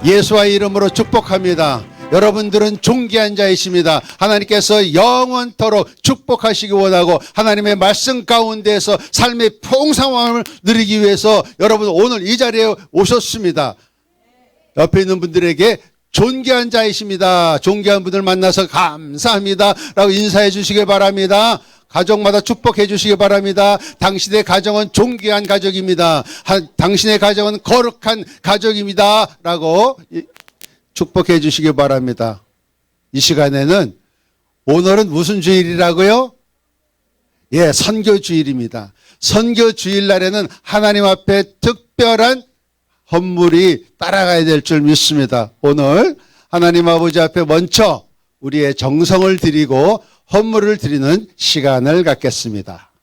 예수의 이름으로 축복합니다. 여러분들은 존귀한 자이십니다. 하나님께서 영원토록 축복하시기 원하고 하나님의 말씀 가운데서 삶의 풍성함을 누리기 위해서 여러분 오늘 이 자리에 오셨습니다. 옆에 있는 분들에게 존귀한 자이십니다. 존귀한 분들 만나서 감사합니다 라고 인사해 주시기 바랍니다. 가정마다 축복해 주시기 바랍니다. 당신의 가정은 존귀한 가족입니다. 당신의 가정은 거룩한 가족입니다 라고 축복해 주시기 바랍니다. 이 시간에는 오늘은 무슨 주일이라고요? 예, 선교주일입니다. 선교주일 날에는 하나님 앞에 특별한 헌물이 따라가야 될 줄 믿습니다. 오늘 하나님 아버지 앞에 먼저 우리의 정성을 드리고 헌물을 드리는 시간을 갖겠습니다.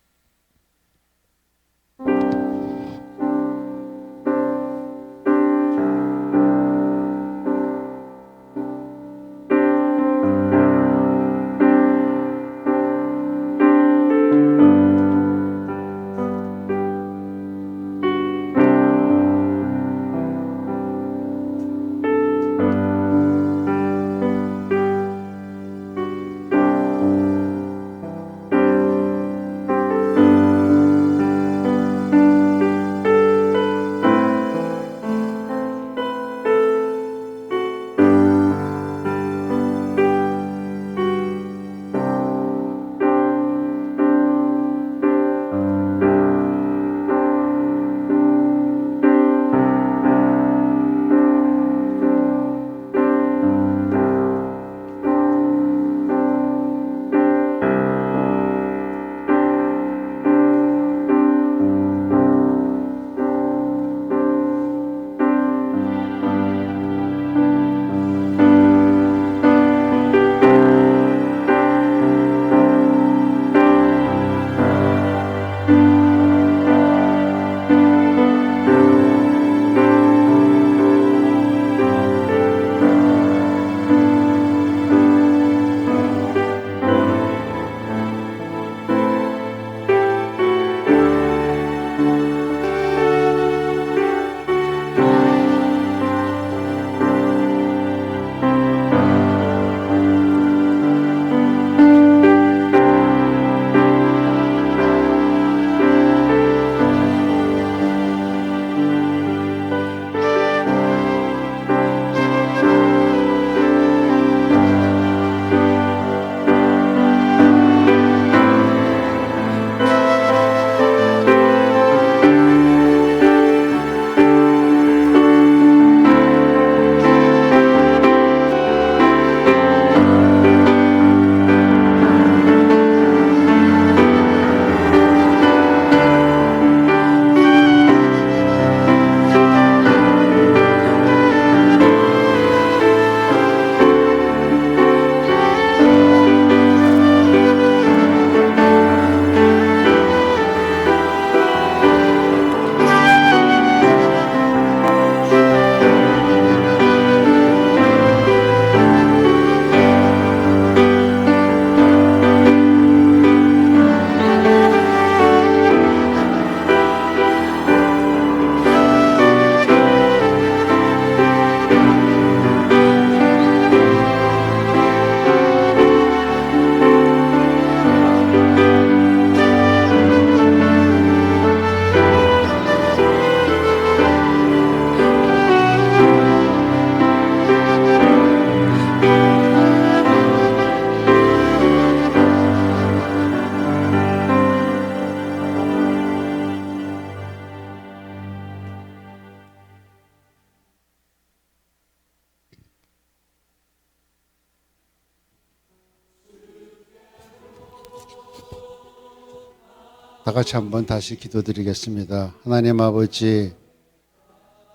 다 같이 한번 다시 기도드리겠습니다. 하나님 아버지,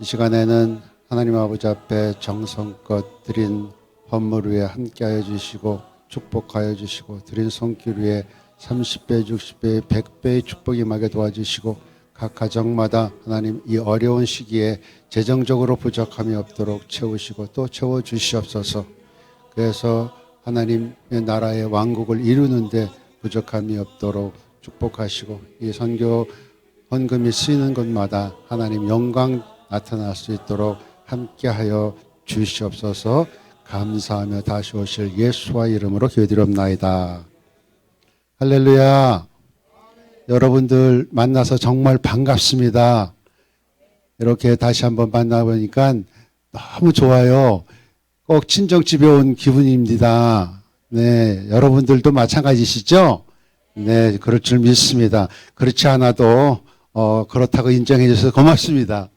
이 시간에는 하나님 아버지 앞에 정성껏 드린 헌물 위에 함께하여 주시고 축복하여 주시고 드린 손길 위에 30배, 60배, 100배의 축복이 임하게 도와주시고 각 가정마다 하나님 이 어려운 시기에 재정적으로 부족함이 없도록 채우시고 또 채워주시옵소서. 그래서 하나님의 나라의 왕국을 이루는데 부족함이 없도록 축복하시고 이 선교 헌금이 쓰이는 곳마다 하나님 영광 나타날 수 있도록 함께하여 주시옵소서. 감사하며 다시 오실 예수와 이름으로 기도드립나이다. 할렐루야. 여러분들 만나서 정말 반갑습니다. 이렇게 다시 한번 만나보니까 너무 좋아요. 꼭 친정집에 온 기분입니다. 네, 여러분들도 마찬가지시죠? 네, 그럴 줄 믿습니다. 그렇지 않아도 그렇다고 인정해 주셔서 고맙습니다.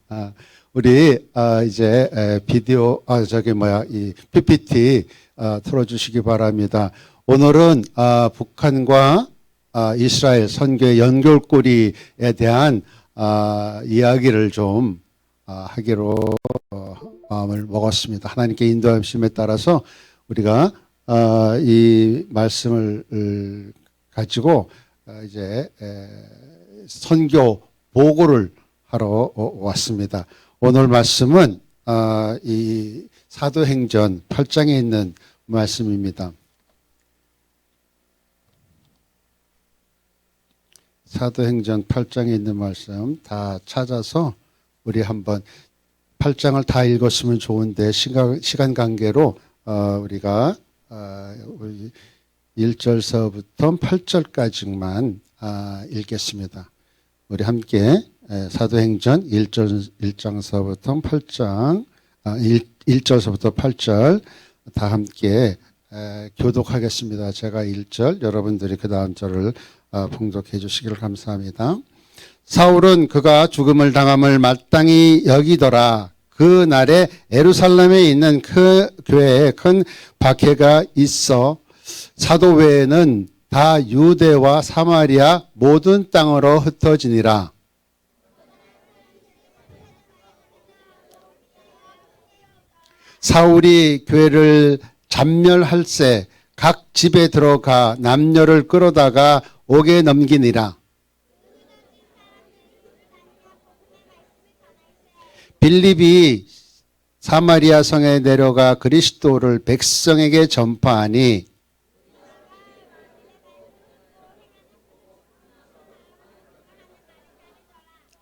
우리 이제 비디오 이 PPT 틀어주시기 바랍니다. 오늘은 북한과 이스라엘 선교의 연결고리에 대한 이야기를 좀 하기로 마음을 먹었습니다. 하나님께 인도하심에 따라서 우리가 이 말씀을 가지고 이제 선교 보고를 하러 왔습니다. 오늘 말씀은 이 사도행전 8장에 있는 말씀입니다. 사도행전 8장에 있는 말씀 다 찾아서 우리 한번 8장을 다 읽었으면 좋은데 시간 관계로 우리가 1절서부터 8절까지만 읽겠습니다. 우리 함께 사도행전 1장서부터 8장 1절서부터 8절 다 함께 교독하겠습니다. 제가 1절, 여러분들이 그 다음 절을 봉독해 주시기를 감사합니다. 사울은 그가 죽음을 당함을 마땅히 여기더라. 그 날에 예루살렘에 있는 그 교회에 큰 박해가 있어 사도 외에는 다 유대와 사마리아 모든 땅으로 흩어지니라. 사울이 교회를 잠멸할세 각 집에 들어가 남녀를 끌어다가 옥에 넘기니라. 빌립이 사마리아 성에 내려가 그리스도를 백성에게 전파하니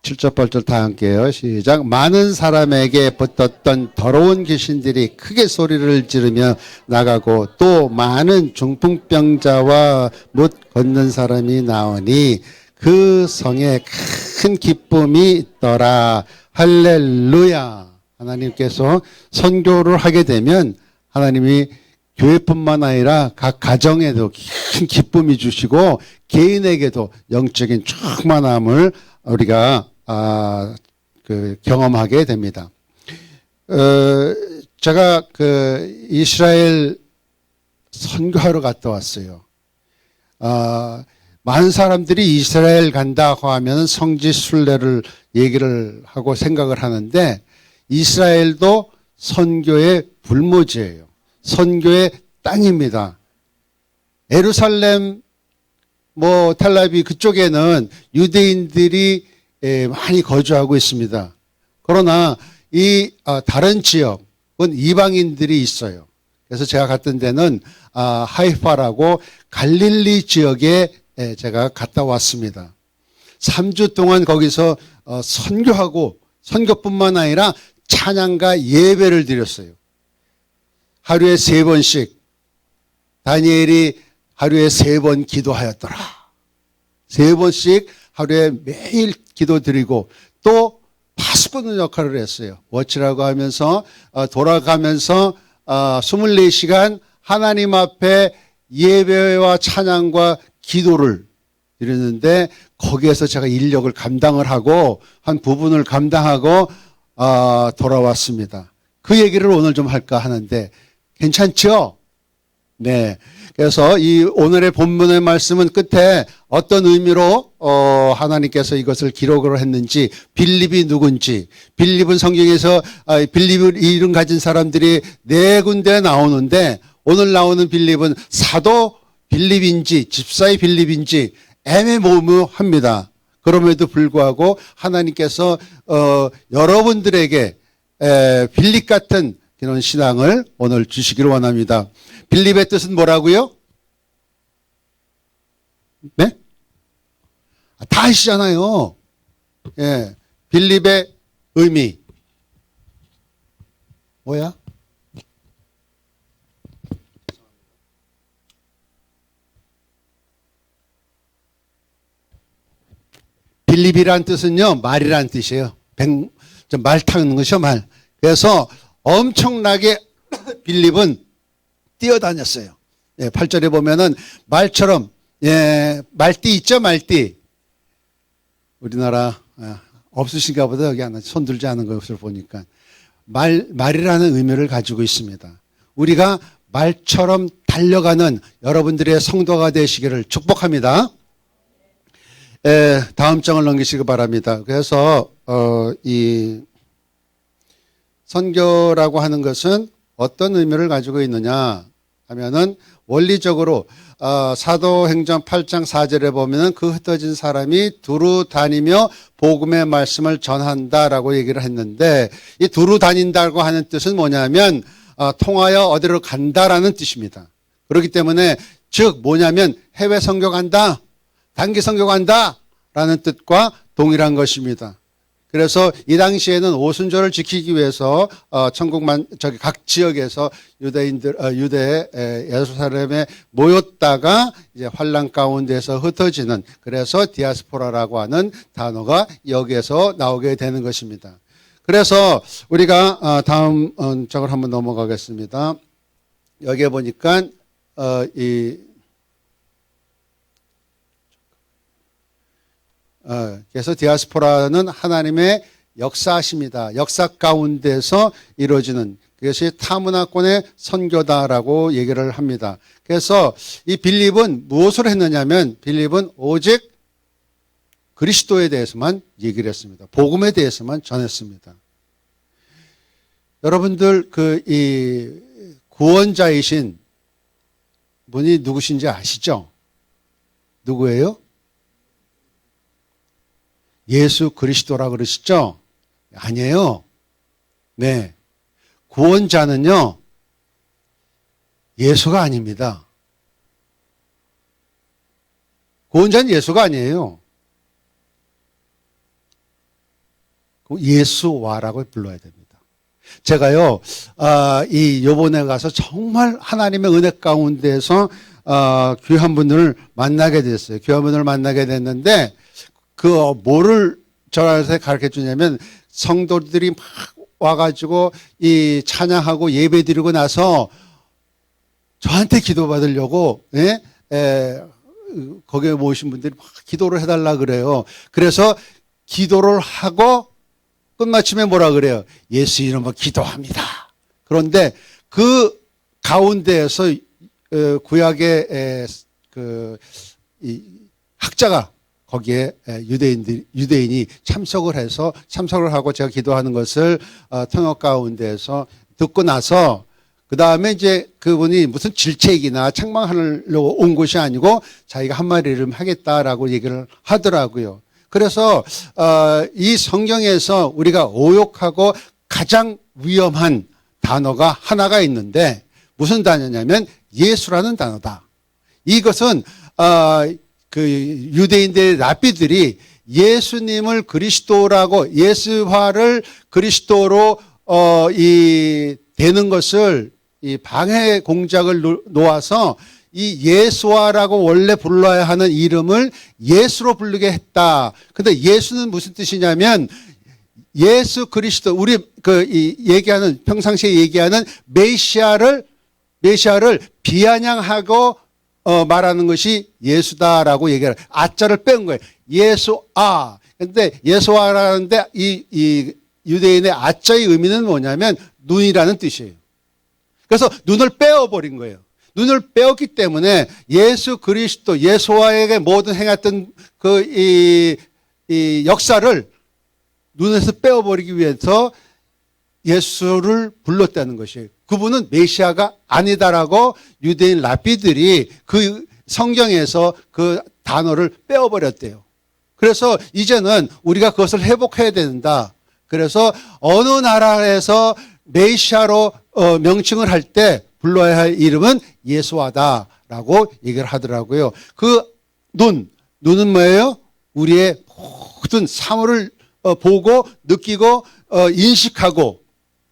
7절 8절 다 함께요. 시작. 많은 사람에게 붙었던 더러운 귀신들이 크게 소리를 지르며 나가고 또 많은 중풍병자와 못 걷는 사람이 나오니 그 성에 큰 기쁨이 있더라. 할렐루야. 하나님께서 선교를 하게 되면 하나님이 교회뿐만 아니라 각 가정에도 큰 기쁨이 주시고 개인에게도 영적인 충만함을 우리가 경험하게 됩니다. 제가 이스라엘 선교하러 갔다 왔어요. 많은 사람들이 이스라엘 간다고 하면 성지 순례를 얘기를 하고 생각을 하는데 이스라엘도 선교의 불모지예요. 선교의 땅입니다. 예루살렘, 텔아비브 그쪽에는 유대인들이 많이 거주하고 있습니다. 그러나 이 다른 지역은 이방인들이 있어요. 그래서 제가 갔던 데는 하이파라고 갈릴리 지역에 제가 갔다 왔습니다. 3주 동안 거기서 선교하고 선교뿐만 아니라 찬양과 예배를 드렸어요. 하루에 3번씩 다니엘이 하루에 3번 기도하였더라. 3번씩 하루에 매일 기도드리고 또 파수꾼 역할을 했어요. 워치라고 하면서 돌아가면서 24시간 하나님 앞에 예배와 찬양과 기도를 드렸는데 거기에서 제가 인력을 감당을 하고 한 부분을 감당하고 돌아왔습니다. 그 얘기를 오늘 좀 할까 하는데 괜찮죠? 네. 그래서 이 오늘의 본문의 말씀은 끝에 어떤 의미로 하나님께서 이것을 기록을 했는지, 빌립이 누군지, 빌립은 성경에서 빌립 이름 가진 사람들이 4군데 나오는데 오늘 나오는 빌립은 사도 빌립인지 집사의 빌립인지 애매모호합니다. 그럼에도 불구하고 하나님께서 여러분들에게 빌립 같은 이런 신앙을 오늘 주시기를 원합니다. 빌립의 뜻은 뭐라고요? 네? 다 아시잖아요. 예, 빌립의 의미. 뭐야? 빌립이란 뜻은요, 말이란 뜻이에요. 말 타는 것이요, 말. 그래서 엄청나게 빌립은 뛰어다녔어요. 예, 8절에 보면은 말처럼, 예, 말띠 있죠, 말띠. 우리나라, 없으신가 보다 여기 하나 손 들지 않은 것을 보니까. 말이라는 의미를 가지고 있습니다. 우리가 말처럼 달려가는 여러분들의 성도가 되시기를 축복합니다. 다음 장을 넘기시기 바랍니다. 그래서 이 선교라고 하는 것은 어떤 의미를 가지고 있느냐 하면은 원리적으로 사도행전 8장 4절에 보면은 그 흩어진 사람이 두루 다니며 복음의 말씀을 전한다라고 얘기를 했는데, 이 두루 다닌다고 하는 뜻은 뭐냐면 통하여 어디로 간다라는 뜻입니다. 그렇기 때문에 즉 뭐냐면 해외 선교 간다, 단기 선교 간다 라는 뜻과 동일한 것입니다. 그래서 이 당시에는 오순절을 지키기 위해서 각 지역에서 유대 예루살렘에 모였다가 이제 환란 가운데서 흩어지는, 그래서 디아스포라라고 하는 단어가 여기에서 나오게 되는 것입니다. 그래서 우리가 다음 장을 한번 넘어가겠습니다. 여기에 보니까 그래서 디아스포라는 하나님의 역사하십니다. 역사 가운데서 이루어지는 그것이 타문화권의 선교다라고 얘기를 합니다. 그래서 이 빌립은 무엇을 했느냐면, 빌립은 오직 그리스도에 대해서만 얘기를 했습니다. 복음에 대해서만 전했습니다. 여러분들 이 구원자이신 분이 누구신지 아시죠? 누구예요? 예수 그리스도라 그러시죠? 아니에요. 네. 구원자는요, 예수가 아닙니다. 구원자는 예수가 아니에요. 예수와라고 불러야 됩니다. 제가요, 요번에 가서 정말 하나님의 은혜 가운데서 귀한 분들을 만나게 됐어요. 귀한 분들을 만나게 됐는데, 뭐를 저한테 가르쳐 주냐면, 성도들이 막 와가지고 이 찬양하고 예배 드리고 나서 저한테 기도 받으려고, 거기에 모이신 분들이 막 기도를 해달라 그래요. 그래서 기도를 하고 끝마침에 뭐라 그래요? 예수 이름으로 기도합니다. 그런데 그 가운데에서 구약의 이 학자가 거기에 유대인이 참석을 하고 제가 기도하는 것을 통역 가운데에서 듣고 나서, 그 다음에 이제 그분이 무슨 질책이나 책망하려고 온 것이 아니고 자기가 한 마디 이름 하겠다라고 얘기를 하더라고요. 그래서 이 성경에서 우리가 오역하고 가장 위험한 단어가 하나가 있는데, 무슨 단어냐면 예수라는 단어다. 이것은 유대인들의 랍비들이 예수님을 그리스도라고, 예수화를 그리스도로 되는 것을 이 방해 공작을 놓아서 이 예수화라고 원래 불러야 하는 이름을 예수로 부르게 했다. 근데 예수는 무슨 뜻이냐면, 예수 그리스도, 우리 얘기하는, 평상시에 얘기하는 메시아를 비아냥하고 말하는 것이 예수다라고 얘기를, 아자를 뺀 거예요. 예수아. 근데 예수아라는데 이 유대인의 아자의 의미는 뭐냐면 눈이라는 뜻이에요. 그래서 눈을 빼어버린 거예요. 눈을 빼었기 때문에 예수 그리스도, 예수아에게 모든 행했던 이 역사를 눈에서 빼어버리기 위해서 예수를 불렀다는 것이에요. 그분은 메시아가 아니다라고 유대인 랍비들이 그 성경에서 그 단어를 빼어버렸대요. 그래서 이제는 우리가 그것을 회복해야 된다. 그래서 어느 나라에서 메시아로 명칭을 할 때 불러야 할 이름은 예수아다라고 얘기를 하더라고요. 눈은 뭐예요? 우리의 모든 사물을 보고 느끼고 인식하고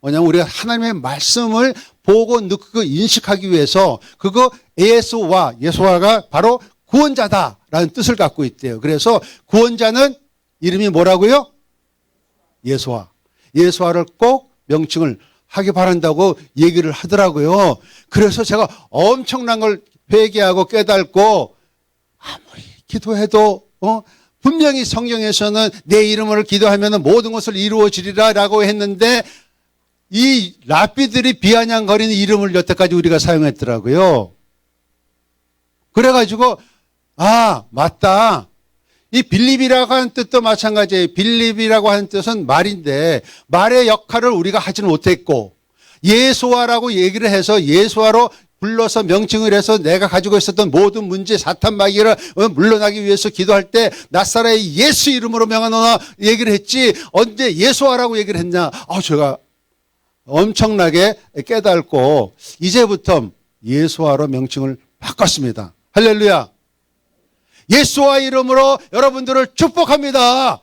뭐냐면 우리가 하나님의 말씀을 보고 느끼고 인식하기 위해서 그거 예수와가 바로 구원자다라는 뜻을 갖고 있대요. 그래서 구원자는 이름이 뭐라고요? 예수와를 꼭 명칭을 하기 바란다고 얘기를 하더라고요. 그래서 제가 엄청난 걸 회개하고 깨닫고 아무리 기도해도 분명히 성경에서는 내 이름으로 기도하면 모든 것을 이루어지리라 라고 했는데 이 랍비들이 비아냥거리는 이름을 여태까지 우리가 사용했더라고요. 그래가지고 맞다. 이 빌립이라고 하는 뜻도 마찬가지예요. 빌립이라고 하는 뜻은 말인데 말의 역할을 우리가 하지는 못했고 예수와라고 얘기를 해서 예수와로 불러서 명칭을 해서 내가 가지고 있었던 모든 문제 사탄 마귀를 물러나기 위해서 기도할 때 나사렛의 예수 이름으로 명하노나 얘기를 했지 언제 예수와라고 얘기를 했냐. 제가 엄청나게 깨닫고 이제부터 예수와로 명칭을 바꿨습니다. 할렐루야. 예수와 이름으로 여러분들을 축복합니다.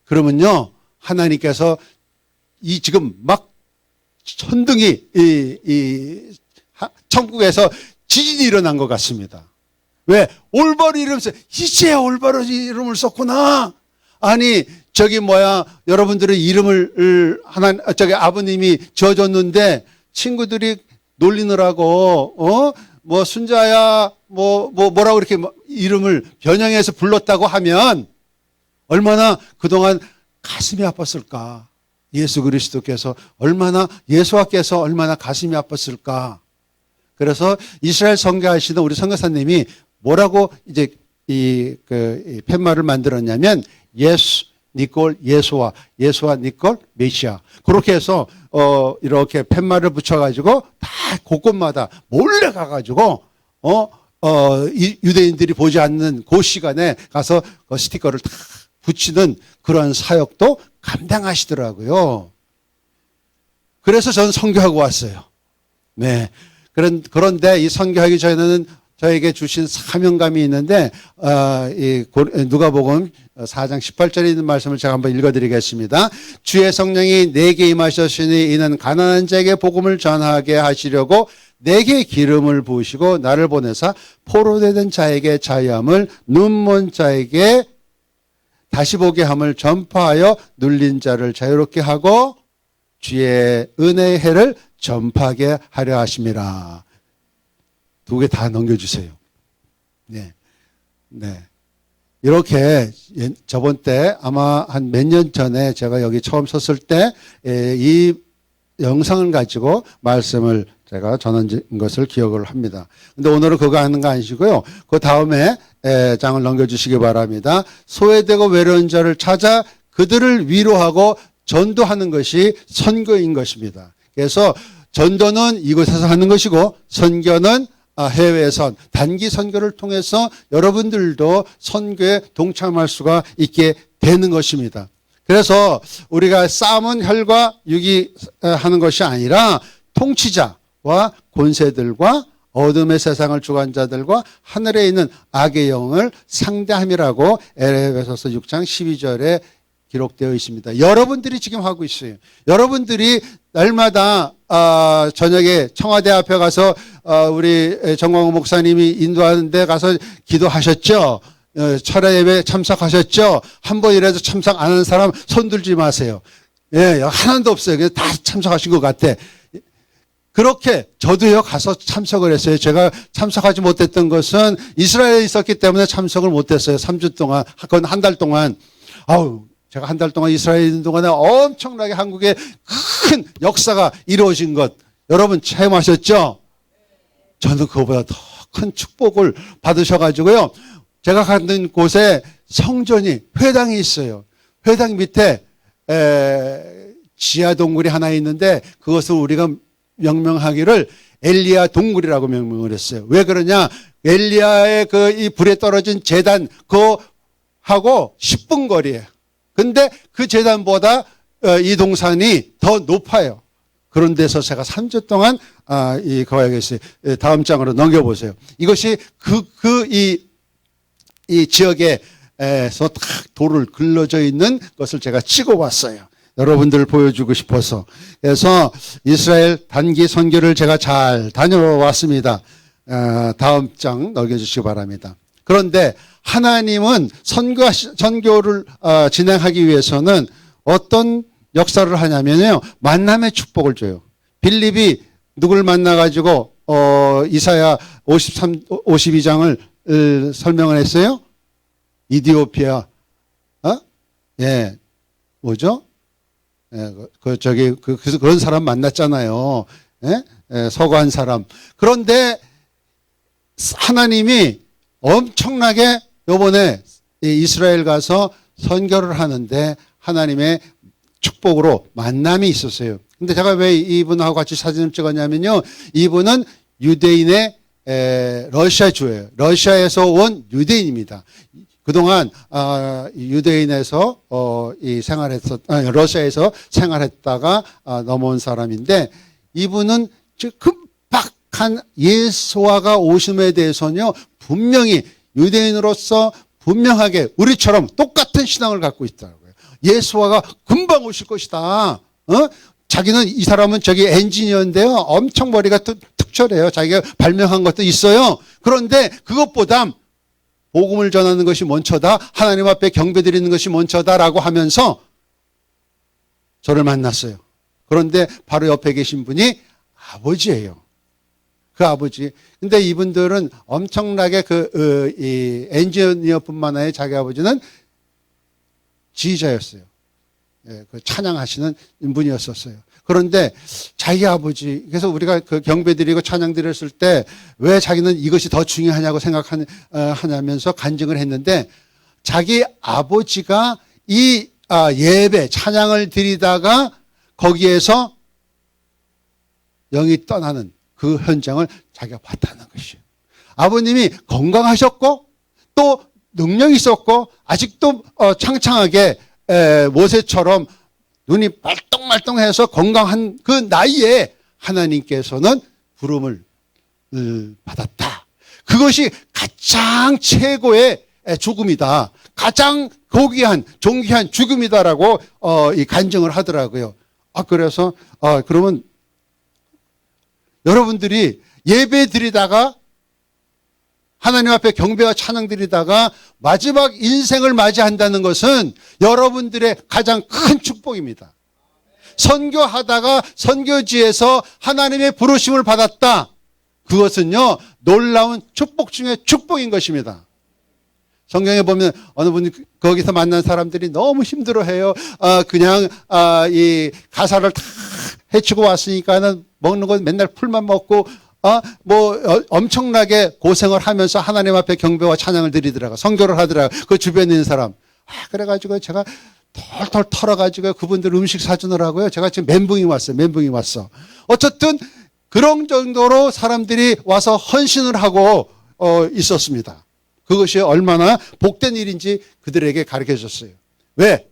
그러면요 하나님께서 이 지금 막 천둥이 천국에서 지진이 일어난 것 같습니다. 왜? 올바로 이름을 이제 올바로 이름을 썼구나. 아니 여러분들의 이름을 아버님이 지어줬는데 친구들이 놀리느라고 순자야 뭐라고 이렇게 이름을 변형해서 불렀다고 하면 얼마나 그동안 가슴이 아팠을까. 예수 그리스도께서 예수와께서 얼마나 가슴이 아팠을까. 그래서 이스라엘 선교하시던 우리 선교사님이 뭐라고 이제 이 팻말을 만들었냐면 예수 니콜 예수와 니콜 메시아. 그렇게 해서 이렇게 팻말을 붙여가지고 다 곳곳마다 몰래 가가지고 유대인들이 보지 않는 그 시간에 가서 그 스티커를 다 붙이는 그런 사역도 감당하시더라고요. 그래서 저는 선교하고 왔어요. 네. 그런데 이 선교하기 전에는 저에게 주신 사명감이 있는데 누가복음 4장 18절에 있는 말씀을 제가 한번 읽어드리겠습니다. 주의 성령이 내게 임하셨으니 이는 가난한 자에게 복음을 전하게 하시려고 내게 기름을 부으시고 나를 보내사 포로되던 자에게 자유함을 눈먼 자에게 다시 보게 함을 전파하여 눌린 자를 자유롭게 하고 주의 은혜의 해를 전파하게 하려 하심이라. 두 개 다 넘겨주세요. 네. 이렇게 저번 때 아마 한 몇 년 전에 제가 여기 처음 섰을 때 이 영상을 가지고 말씀을 제가 전한 것을 기억을 합니다. 근데 오늘은 그거 하는 거 아니시고요. 그 다음에 장을 넘겨주시기 바랍니다. 소외되고 외로운 자를 찾아 그들을 위로하고 전도하는 것이 선교인 것입니다. 그래서 전도는 이곳에서 하는 것이고 선교는 해외에서 단기 선교를 통해서 여러분들도 선교에 동참할 수가 있게 되는 것입니다. 그래서 우리가 싸움은 혈과 육이 하는 것이 아니라 통치자와 권세들과 어둠의 세상을 주관 자들과 하늘에 있는 악의 영을 상대함이라고 에베소서 6장 12절에 기록되어 있습니다. 여러분들이 지금 하고 있어요. 여러분들이 날마다 저녁에 청와대 앞에 가서 우리 정광호 목사님이 인도하는 데 가서 기도하셨죠. 철야 예배 참석하셨죠. 한 번이라도 참석 안 하는 사람 손 들지 마세요. 예, 하나도 없어요. 그냥 다 참석하신 것 같아. 그렇게 저도요 가서 참석을 했어요. 제가 참석하지 못했던 것은 이스라엘에 있었기 때문에 참석을 못했어요. 3주 동안, 그건 한 달 동안. 제가 한 달 동안 이스라엘에 있는 동안에 엄청나게 한국에 큰 역사가 이루어진 것 여러분 체험하셨죠? 저는 그거보다 더 큰 축복을 받으셔가지고요. 제가 가는 곳에 성전이 회당이 있어요. 회당 밑에 지하 동굴이 하나 있는데 그것을 우리가 명명하기를 엘리야 동굴이라고 명명을 했어요. 왜 그러냐? 엘리야의 이 불에 떨어진 제단 하고 10분 거리예요. 근데 그 제단보다 이 동산이 더 높아요. 그런 데서 제가 3주 동안 거하겠어요. 다음 장으로 넘겨보세요. 이것이 이 지역에서 다 돌을 글러져 있는 것을 제가 찍어봤어요. 여러분들 보여주고 싶어서. 그래서 이스라엘 단기 선교를 제가 잘 다녀왔습니다. 다음 장 넘겨주시기 바랍니다. 그런데 하나님은 선교를 진행하기 위해서는 어떤 역사를 하냐면요, 만남의 축복을 줘요. 빌립이 누굴 만나가지고 이사야 52장을 설명을 했어요? 이디오피아, 예, 뭐죠? 예, 그런 사람 만났잖아요. 예? 예, 서구한 사람. 그런데 하나님이 엄청나게 요번에 이스라엘 가서 선교를 하는데 하나님의 축복으로 만남이 있었어요. 근데 제가 왜 이분하고 같이 사진을 찍었냐면요, 이분은 유대인의 러시아주예요. 러시아에서 온 유대인입니다. 그동안 유대인에서 러시아에서 생활했다가 넘어온 사람인데, 이분은 급박한 예수와가 오심에 대해서는요 분명히 유대인으로서 분명하게 우리처럼 똑같은 신앙을 갖고 있더라고요. 예수와가 금방 오실 것이다. 자기는, 이 사람은 저기 엔지니어인데요, 엄청 머리가 특별해요. 자기가 발명한 것도 있어요. 그런데 그것보다 복음을 전하는 것이 먼저다, 하나님 앞에 경배드리는 것이 먼저다라고 하면서 저를 만났어요. 그런데 바로 옆에 계신 분이 아버지예요. 그 아버지. 근데 이분들은 엄청나게 이 엔지니어뿐만 아니라 자기 아버지는 지휘자였어요. 예, 그 찬양하시는 분이었었어요. 그런데 자기 아버지, 그래서 우리가 그 경배드리고 찬양드렸을 때 왜 자기는 이것이 더 중요하냐고 생각하냐면서 간증을 했는데, 자기 아버지가 이 예배, 찬양을 드리다가 거기에서 영이 떠나는 그 현장을 자기가 봤다는 것이에요. 아버님이 건강하셨고 또 능력이 있었고 아직도 창창하게 모세처럼 눈이 말똥말똥해서 건강한 그 나이에 하나님께서는 부름을 받았다. 그것이 가장 최고의 죽음이다. 가장 고귀한 존귀한 죽음이다라고 이 간증을 하더라고요. 그래서 그러면 여러분들이 예배 드리다가 하나님 앞에 경배와 찬양 드리다가 마지막 인생을 맞이한다는 것은 여러분들의 가장 큰 축복입니다. 선교하다가 선교지에서 하나님의 부르심을 받았다. 그것은요, 놀라운 축복 중에 축복인 것입니다. 성경에 보면 어느 분이 거기서 만난 사람들이 너무 힘들어해요. 그냥 이 가사를 다 해치고 왔으니까는 먹는 건 맨날 풀만 먹고 엄청나게 고생을 하면서 하나님 앞에 경배와 찬양을 드리더라고. 선교를 하더라고. 그 주변에 있는 사람. 그래가지고 제가 털털 털어가지고 그분들 음식 사주느라고요. 제가 지금 멘붕이 왔어. 어쨌든 그런 정도로 사람들이 와서 헌신을 하고 있었습니다. 그것이 얼마나 복된 일인지 그들에게 가르쳐 줬어요. 왜?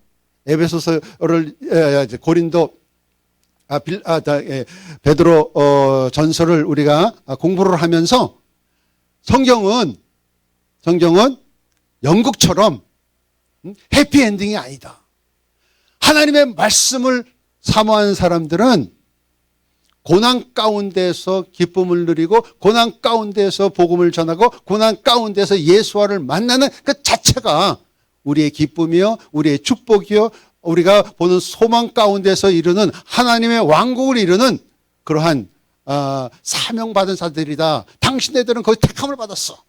에베소서를 고린도 베드로 전서를 우리가 공부를 하면서 성경은 영국처럼 해피엔딩이 아니다. 하나님의 말씀을 사모하는 사람들은 고난 가운데서 기쁨을 누리고 고난 가운데서 복음을 전하고 고난 가운데서 예수와를 만나는 그 자체가 우리의 기쁨이요, 우리의 축복이요, 우리가 보는 소망 가운데서 이루는 하나님의 왕국을 이루는 그러한 사명받은 자들이다. 당신네들은 거기 택함을 받았어.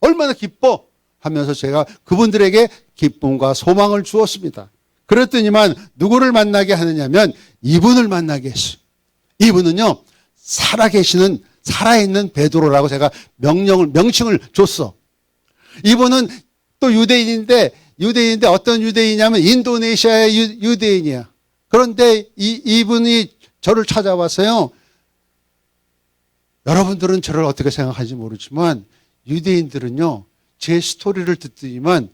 얼마나 기뻐 하면서 제가 그분들에게 기쁨과 소망을 주었습니다. 그랬더니만 누구를 만나게 하느냐면 이분을 만나게 했어요. 이분은요, 살아있는 베드로라고 제가 명칭을 줬어. 이분은 또 유대인인데 어떤 유대인이냐면 인도네시아의 유대인이야. 그런데 이분이 저를 찾아와서요. 여러분들은 저를 어떻게 생각하는지 모르지만 유대인들은요, 제 스토리를 듣더니만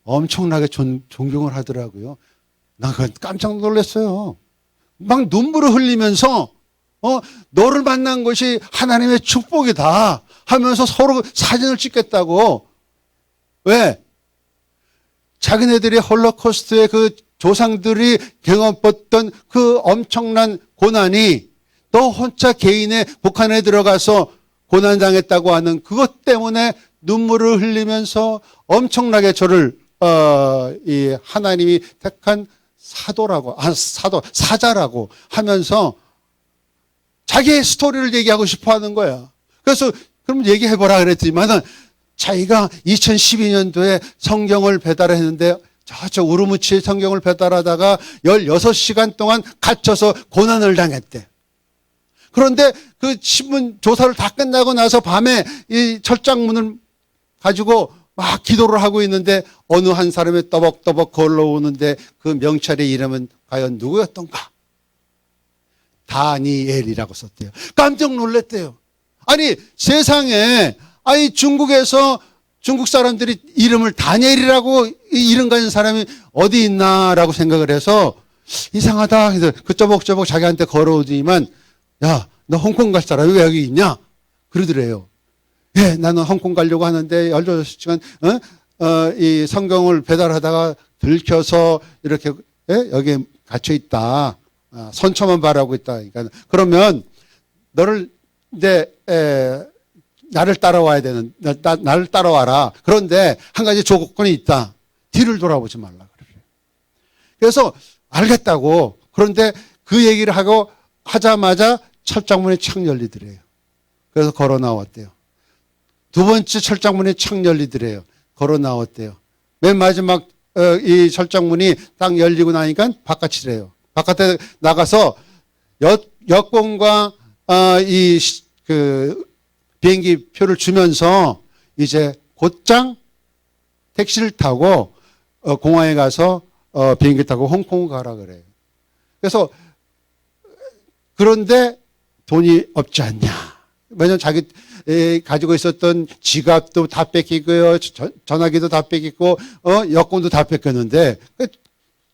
엄청나게 존경을 하더라고요. 나 깜짝 놀랐어요. 막 눈물을 흘리면서 너를 만난 것이 하나님의 축복이다 하면서 서로 사진을 찍겠다고. 왜? 자기네들이 홀로코스트의 그 조상들이 경험했던 그 엄청난 고난이 너 혼자 개인의 북한에 들어가서 고난당했다고 하는 그것 때문에 눈물을 흘리면서 엄청나게 저를 이 하나님이 택한 사자라고 하면서 자기의 스토리를 얘기하고 싶어 하는 거야. 그래서 그럼 얘기해보라 그랬더니만은 자기가 2012년도에 성경을 배달했는데 저쪽 우르무치에 성경을 배달하다가 16시간 동안 갇혀서 고난을 당했대. 그런데 그 신문 조사를 다 끝나고 나서 밤에 이 철장문을 가지고 막 기도를 하고 있는데 어느 한 사람이 떠벅떠벅 걸러오는데 그 명찰의 이름은 과연 누구였던가? 다니엘이라고 썼대요. 깜짝 놀랐대요. 아니 세상에 중국에서 중국 사람들이 이름을 다니엘이라고 이름 가진 사람이 어디 있나라고 생각을 해서 이상하다. 그래서 그 쪼벅쪼벅 자기한테 걸어오더니만 야, 너 홍콩 갈 사람이 왜 여기 있냐? 그러더래요. 예, 나는 홍콩 가려고 하는데 16시간 이 성경을 배달하다가 들켜서 이렇게 여기에 갇혀 있다. 선처만 바라고 있다. 그러니까 그러면 너를 이제 나를 따라와야 되는 나를 따라와라. 그런데 한 가지 조건이 있다. 뒤를 돌아보지 말라 그래요. 그래서 알겠다고. 그런데 그 얘기를 하고 하자마자 철장문이 착 열리더래요. 그래서 걸어 나왔대요. 두 번째 철장문이 착 열리더래요. 걸어 나왔대요. 맨 마지막 이 철장문이 딱 열리고 나니까 바깥이래요. 바깥에 나가서 여권과 그 비행기 표를 주면서 이제 곧장 택시를 타고 공항에 가서 비행기 타고 홍콩 가라 그래요. 그래서 그런데 돈이 없지 않냐. 왜냐면 자기 가지고 있었던 지갑도 다 뺏기고요. 전화기도 다 뺏기고 여권도 다 뺏겼는데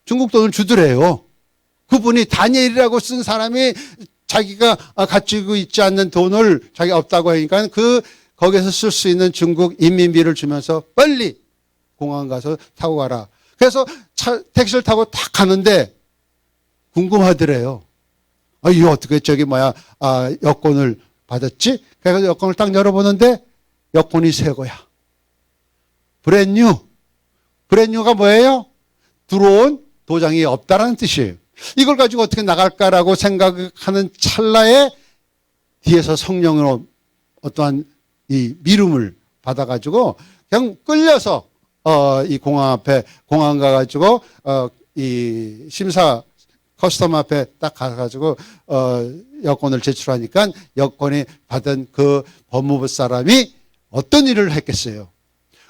중국 돈을 주더래요. 그분이 다니엘이라고 쓴 사람이 자기가 가지고 있지 않는 돈을 자기가 없다고 하니까 거기서 쓸 수 있는 중국 인민비를 주면서 빨리 공항 가서 타고 가라. 그래서 택시를 타고 탁 가는데 궁금하더래요. 이거 어떻게 여권을 받았지? 그래서 여권을 딱 열어보는데 여권이 새 거야. 브랜뉴. 브랜뉴가 뭐예요? 들어온 도장이 없다라는 뜻이에요. 이걸 가지고 어떻게 나갈까라고 생각하는 찰나에 뒤에서 성령으로 어떠한 이 미움을 받아가지고 그냥 끌려서 이 공항 가가지고 이 심사 커스텀 앞에 딱 가가지고 여권을 제출하니까 여권이 받은 그 법무부 사람이 어떤 일을 했겠어요?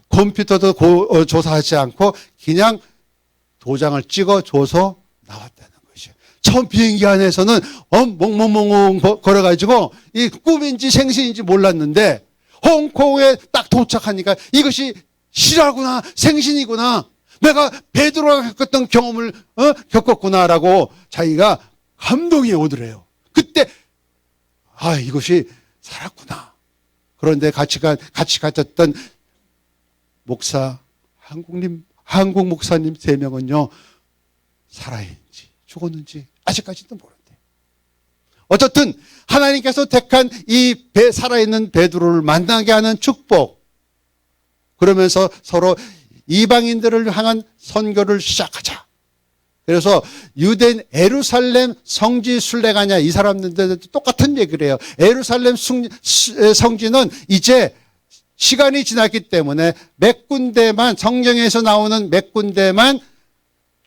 컴퓨터도 조사하지 않고 그냥 도장을 찍어줘서 나왔다는 것이에요. 처음 비행기 안에서는 멍멍멍 걸어가지고 이 꿈인지 생신인지 몰랐는데 홍콩에 딱 도착하니까 이것이 실화구나 생신이구나. 내가 베드로가 겪었던 경험을 겪었구나라고 자기가 감동이 오더래요. 그때 이것이 살았구나. 그런데 같이 가졌던 목사 한국 목사님 3명은요 살아있는지 죽었는지 아직까지도 모른대요. 어쨌든 하나님께서 택한 이 살아있는 베드로를 만나게 하는 축복. 그러면서 서로 이방인들을 향한 선교를 시작하자. 그래서 유대인 에루살렘 성지 순례가냐 이 사람들도 똑같은 얘기를 해요. 에루살렘 성지는 이제 시간이 지났기 때문에 몇 군데만 성경에서 나오는 몇 군데만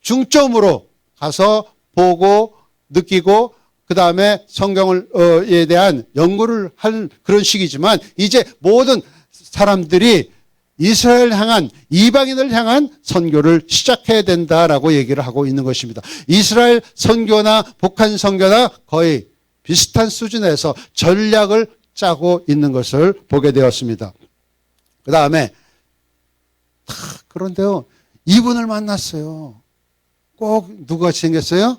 중점으로 가서 보고 느끼고 그 다음에 성경에 대한 연구를 할 그런 시기지만 이제 모든 사람들이 이스라엘 향한 이방인을 향한 선교를 시작해야 된다라고 얘기를 하고 있는 것입니다. 이스라엘 선교나 북한 선교나 거의 비슷한 수준에서 전략을 짜고 있는 것을 보게 되었습니다. 그 다음에 그런데요 이분을 만났어요. 꼭 누가 생겼어요?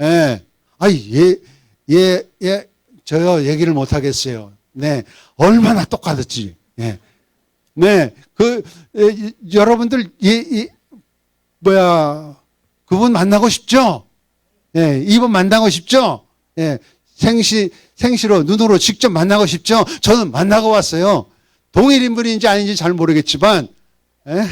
예. 저요 얘기를 못 하겠어요. 네. 얼마나 똑같았지. 예. 네. 여러분들, 그분 만나고 싶죠? 예, 이분 만나고 싶죠? 예, 생시로, 눈으로 직접 만나고 싶죠? 저는 만나고 왔어요. 동일 인물인지 아닌지 잘 모르겠지만, 예?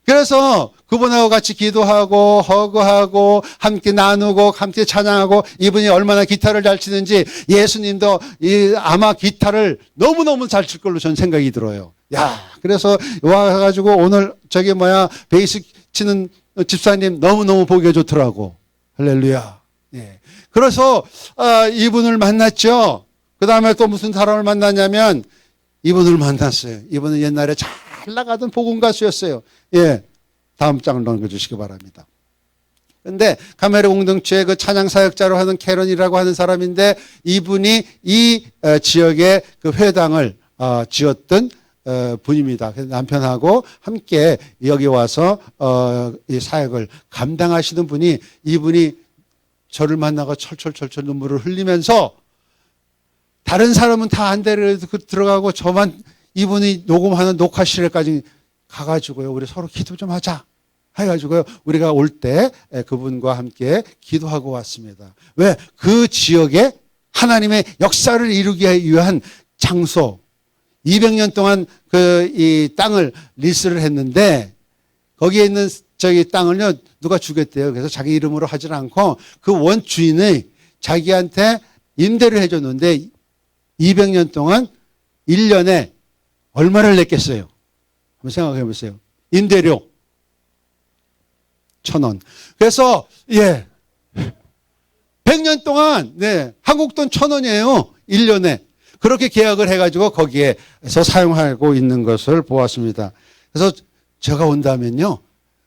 그래서 그분하고 같이 기도하고 허그하고 함께 나누고 함께 찬양하고 이분이 얼마나 기타를 잘 치는지 예수님도 아마 기타를 너무너무 잘 칠 걸로 저는 생각이 들어요. 야, 그래서 와가지고 오늘 베이스 치는 집사님 너무너무 보기가 좋더라고. 할렐루야. 예. 그래서 이분을 만났죠. 그 다음에 또 무슨 사람을 만났냐면 이분을 만났어요. 이분은 옛날에 잘 나가던 복음 가수였어요. 예. 다음 장을 넘겨주시기 바랍니다. 근데 카메르 공동체의 그 찬양 사역자로 하는 캐런이라고 하는 사람인데 이분이 이 지역의 그 회당을 지었던 분입니다. 그래서 남편하고 함께 여기 와서 이 사역을 감당하시는 분이 이분이 저를 만나고 철철철철 눈물을 흘리면서 다른 사람은 다 안대를 들어가고 저만 이분이 녹음하는 녹화실에까지 가가지고요. 우리 서로 기도 좀 하자. 해가지고요. 우리가 올 때 그분과 함께 기도하고 왔습니다. 왜? 그 지역에 하나님의 역사를 이루기 위한 장소. 200년 동안 이 땅을 리스를 했는데 거기에 있는 땅을요. 누가 주겠대요. 그래서 자기 이름으로 하질 않고 그 원주인이 자기한테 임대를 해줬는데 200년 동안 1년에 얼마를 냈겠어요? 한번 생각해 보세요. 임대료 1,000원. 그래서 100년 동안 한국 돈 1,000원이에요. 1년에. 그렇게 계약을 해가지고 거기에서 사용하고 있는 것을 보았습니다. 그래서 제가 온다면요.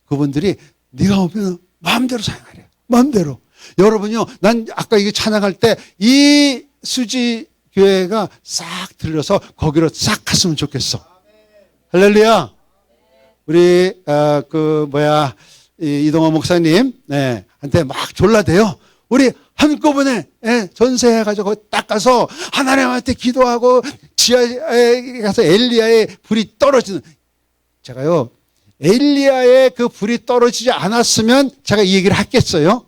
그분들이 네가 오면 마음대로 사용하래요. 마음대로. 여러분요. 난 아까 이게 찬양할 때 이 수지 교회가 싹 들려서 거기로 싹 갔으면 좋겠어. 할렐루야. 우리 이동호 목사님 한테 막 졸라대요. 우리 한꺼번에 전세해가지고 딱 가서 하나님한테 기도하고 지하에 가서 엘리야의 불이 떨어지는. 제가요 엘리야의 그 불이 떨어지지 않았으면 제가 이 얘기를 했겠어요.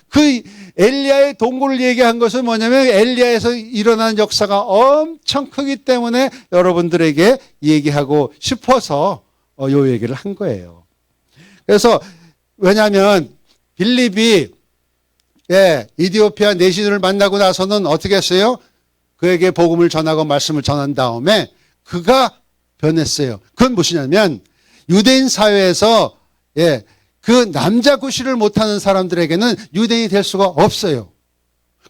그 엘리야의 동굴을 얘기한 것은 뭐냐면 엘리야에서 일어난 역사가 엄청 크기 때문에 여러분들에게 얘기하고 싶어서 요 얘기를 한 거예요. 그래서 왜냐하면 빌립이 이디오피아 내신을 만나고 나서는 어떻게 했어요? 그에게 복음을 전하고 말씀을 전한 다음에 그가 변했어요. 그건 무엇이냐면 유대인 사회에서 그 남자 구실을 못하는 사람들에게는 유대인이 될 수가 없어요.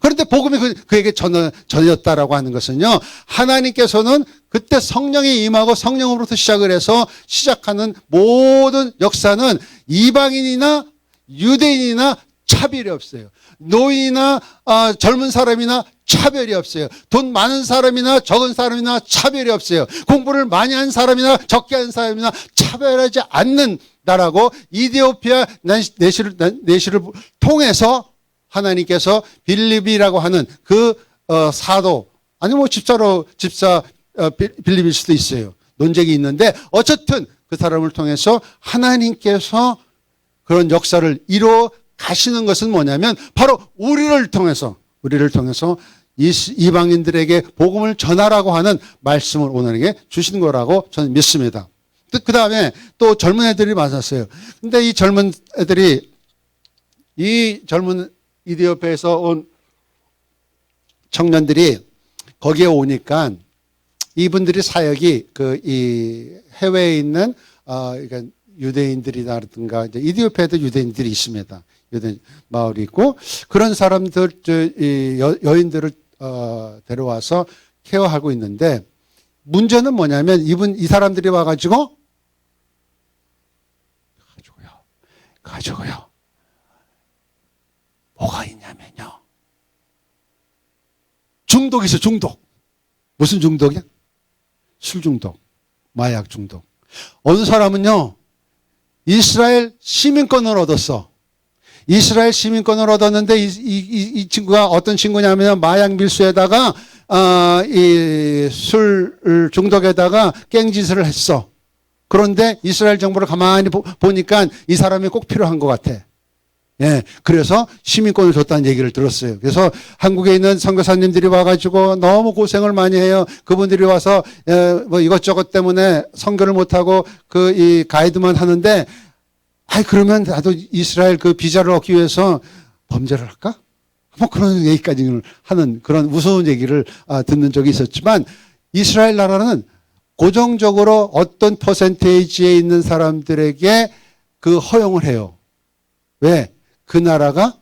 그런데 복음이 그에게 전해졌다라고 하는 것은요. 하나님께서는 그때 성령이 임하고 성령으로부터 시작을 해서 시작하는 모든 역사는 이방인이나 유대인이나 차별이 없어요. 노인이나 젊은 사람이나 차별이 없어요. 돈 많은 사람이나 적은 사람이나 차별이 없어요. 공부를 많이 한 사람이나 적게 한 사람이나 차별하지 않는 나라고 이디오피아 내시를 통해서 하나님께서 빌립이라고 하는 그 사도 아니 집사 빌립일 수도 있어요. 논쟁이 있는데 어쨌든 그 사람을 통해서 하나님께서 그런 역사를 이루어 가시는 것은 뭐냐면 바로 우리를 통해서 이방인들에게 복음을 전하라고 하는 말씀을 오늘에게 주신 거라고 저는 믿습니다. 그 다음에 또 젊은 애들이 많았어요. 근데 이 젊은 애들이 이 젊은 이디오피아에서 온 청년들이 거기에 오니까 이분들이 사역이 이 해외에 있는 그러니까 유대인들이라든가 이제 이디오피아에도 유대인들이 있습니다. 유대인 마을이 있고 그런 사람들 여인들을 데려와서 케어하고 있는데 문제는 뭐냐면 이 사람들이 와가지고 가지고요. 뭐가 있냐면요. 중독이 있어요. 중독. 무슨 중독이야? 술 중독, 마약 중독. 어느 사람은요. 이스라엘 시민권을 얻었어. 이스라엘 시민권을 얻었는데 이 친구가 어떤 친구냐면 마약 밀수에다가 이 술 중독에다가 깽짓을 했어. 그런데 이스라엘 정부를 가만히 보니까 이 사람이 꼭 필요한 것 같아. 예, 그래서 시민권을 줬다는 얘기를 들었어요. 그래서 한국에 있는 선교사님들이 와가지고 너무 고생을 많이 해요. 그분들이 와서 뭐 이것저것 때문에 선교를 못하고 이 가이드만 하는데, 그러면 나도 이스라엘 그 비자를 얻기 위해서 범죄를 할까? 뭐 그런 얘기까지 하는 그런 무서운 얘기를 듣는 적이 있었지만, 이스라엘 나라는 고정적으로 어떤 퍼센테이지에 있는 사람들에게 그 허용을 해요. 왜? 그 나라가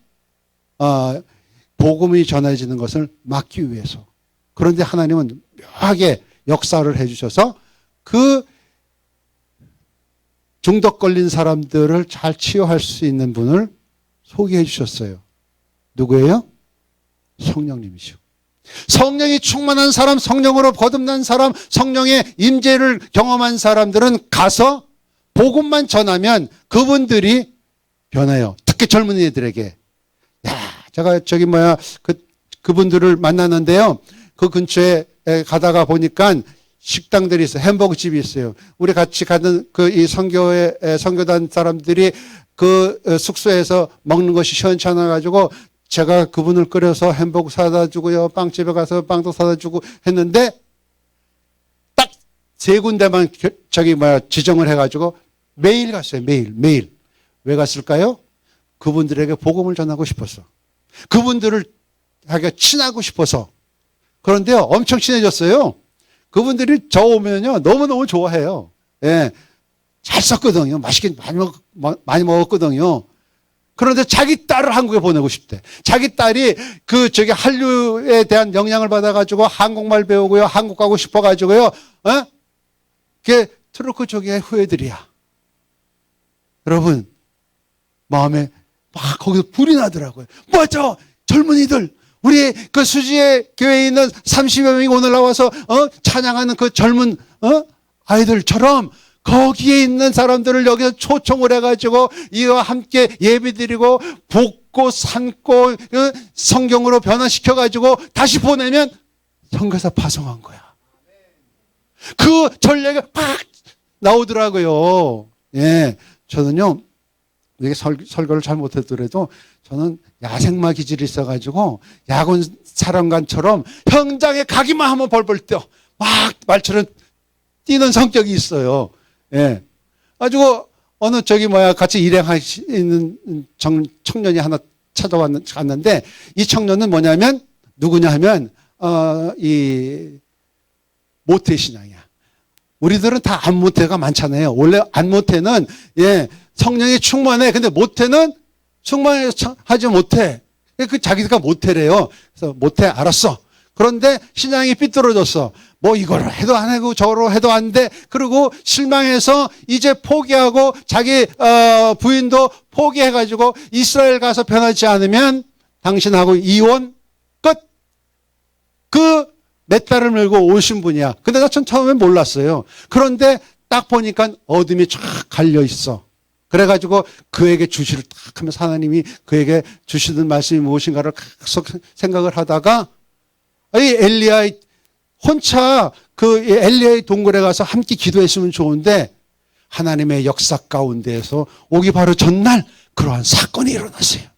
복음이 전해지는 것을 막기 위해서. 그런데 하나님은 묘하게 역사를 해주셔서 그 중독 걸린 사람들을 잘 치유할 수 있는 분을 소개해 주셨어요. 누구예요? 성령님이시오. 성령이 충만한 사람, 성령으로 거듭난 사람, 성령의 임재를 경험한 사람들은 가서 복음만 전하면 그분들이 변해요. 특히 젊은이들에게. 제가 그분들을 만났는데요. 그 근처에 가다가 보니까 식당들이 있어요. 햄버거 집이 있어요. 우리 같이 가는 이 선교단 사람들이 그 숙소에서 먹는 것이 시원찮아 가지고 제가 그분을 끌어서 햄버거 사다 주고요. 빵집에 가서 빵도 사다 주고 했는데 딱 3군데만 지정을 해 가지고 매일 갔어요. 매일. 왜 갔을까요? 그분들에게 복음을 전하고 싶어서. 그분들을 친하고 싶어서. 그런데요, 엄청 친해졌어요. 그분들이 저 오면요, 너무너무 좋아해요. 예. 잘 썼거든요. 맛있게 많이 먹었거든요. 그런데 자기 딸을 한국에 보내고 싶대. 자기 딸이 한류에 대한 영향을 받아가지고 한국말 배우고요, 한국 가고 싶어가지고요, 그게 트로크 쪽의 후예들이야. 여러분, 마음에 막 거기서 불이 나더라고요. 맞아! 젊은이들! 우리 그 수지의 교회에 있는 30여 명이 오늘 나와서, 찬양하는 그 젊은, 아이들처럼 거기에 있는 사람들을 여기서 초청을 해가지고 이와 함께 예배드리고 볶고 삶고 성경으로 변화시켜가지고 다시 보내면 선교사 파송한 거야. 그 전례가 팍 나오더라고요. 예. 저는요, 이게 설교를 잘 못했더라도 저는 야생마 기질이 있어가지고 야군 사령관처럼 현장에 가기만 하면 벌벌 뛰어. 막 말처럼 뛰는 성격이 있어요. 예. 가지고 어느 같이 일행하시는 청년이 하나 갔는데 이 청년은 뭐냐면 누구냐 하면, 이 모태 신앙이야. 우리들은 다 안모태가 많잖아요. 원래 안모태는, 성령이 충만해. 근데 모태는 충만하지 못해. 자기가 모태래요. 그래서 모태 알았어. 그런데 신앙이 삐뚤어졌어. 뭐 이걸 해도 안 하고 저걸 해도 안 돼. 그리고 실망해서 이제 포기하고 자기 부인도 포기해가지고 이스라엘 가서 변하지 않으면 당신하고 이혼 끝. 몇 달을 밀고 오신 분이야. 근데 나 처음엔 몰랐어요. 그런데 딱 보니까 어둠이 쫙 갈려 있어. 그래가지고 그에게 주시를 딱 하면서 하나님이 그에게 주시는 말씀이 무엇인가를 계속 생각을 하다가 이 엘리야 혼자 엘리야의 동굴에 가서 함께 기도했으면 좋은데 하나님의 역사 가운데에서 오기 바로 전날 그러한 사건이 일어났어요.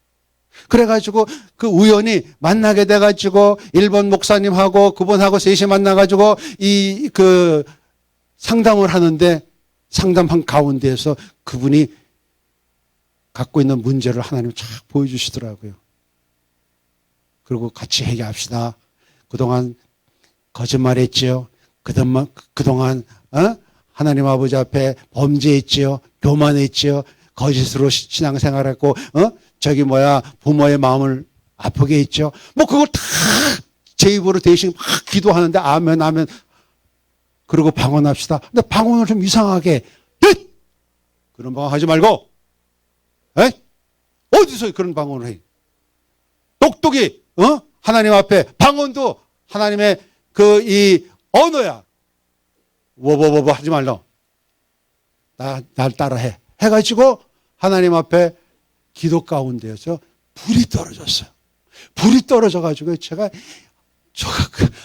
그래가지고 우연히 만나게 돼가지고 일본 목사님하고 그분하고 셋이 만나가지고 상담을 하는데 상담한 가운데에서 그분이 갖고 있는 문제를 하나님이 쫙 보여주시더라고요. 그리고 같이 얘기합시다. 그동안 거짓말했지요. 그동안 하나님 아버지 앞에 범죄했지요. 교만했지요. 거짓으로 신앙생활했고 부모의 마음을 아프게 했죠. 뭐 그걸 다 제 입으로 대신 막 기도하는데 아멘 아멘. 그리고 방언합시다. 근데 방언을 좀 이상하게 그런 방언 하지 말고 어디서 그런 방언을 해? 똑똑히 하나님 앞에 방언도 하나님의 이 언어야. 워버버버 하지 말라. 날 따라해. 해가지고 하나님 앞에 기도 가운데에서 불이 떨어졌어요. 불이 떨어져가지고 제가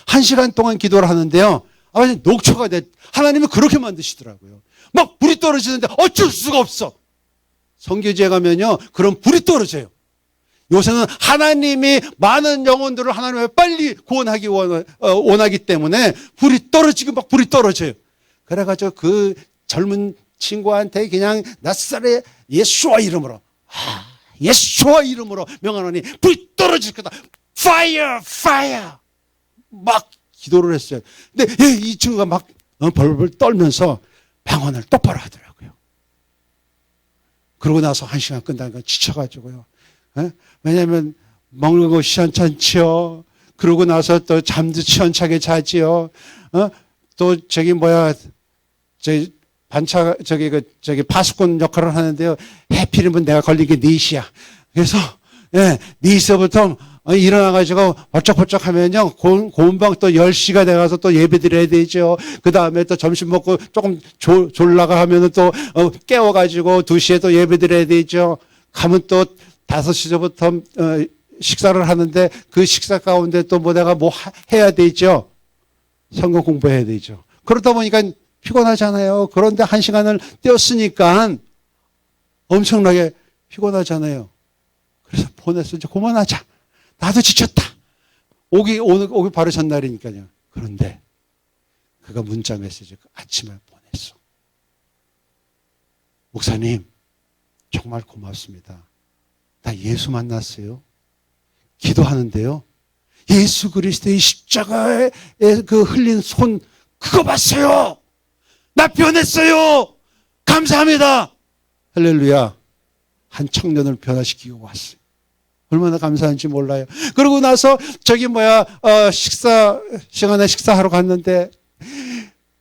1시간 동안 기도를 하는데요. 녹초가 하나님이 그렇게 만드시더라고요. 막 불이 떨어지는데 어쩔 수가 없어. 선교지에 가면요, 그런 불이 떨어져요. 요새는 하나님이 많은 영혼들을 하나님을 빨리 구원하기 원하기 때문에 불이 떨어지고 막 불이 떨어져요. 그래가지고 그 젊은 친구한테 그냥 낫사렛 예수와 이름으로, 예수와 이름으로 명하노니 불이 떨어질 거다. Fire, fire. 막 기도를 했어요. 근데 이 친구가 막 벌벌 떨면서 방언을 똑바로 하더라고요. 그러고 나서 1시간 끝나니까 지쳐가지고요. 왜냐하면 먹는 거 시원찮지요. 그러고 나서 또 잠도 시원차게 자지요. 또 저기 파수꾼 역할을 하는데요. 해필이면 내가 걸린 게 4시야. 그래서 4시부터 일어나가지고 벌쩍벌쩍 하면요, 고운방 또 10시가 돼가서 또 예배 드려야 되죠. 그 다음에 또 점심 먹고 조금 졸라가 하면은 또 깨워가지고 2시에 또 예배 드려야 되죠. 가면 또 5시부터 식사를 하는데 그 식사 가운데 또 내가 해야 되죠. 성경 공부해야 되죠. 그러다 보니까 피곤하잖아요. 그런데 1시간을 뛰었으니까 엄청나게 피곤하잖아요. 그래서 보냈어. 이제 그만하자. 나도 지쳤다. 오기 바로 전날이니까요. 그런데 그가 문자 메시지 아침에 보냈어. 목사님, 정말 고맙습니다. 나 예수 만났어요. 기도하는데요. 예수 그리스도의 십자가에 그 흘린 손, 그거 봤어요. 나 변했어요. 감사합니다. 할렐루야. 한 청년을 변화시키고 왔어요. 얼마나 감사한지 몰라요. 그러고 나서 식사 시간에 식사하러 갔는데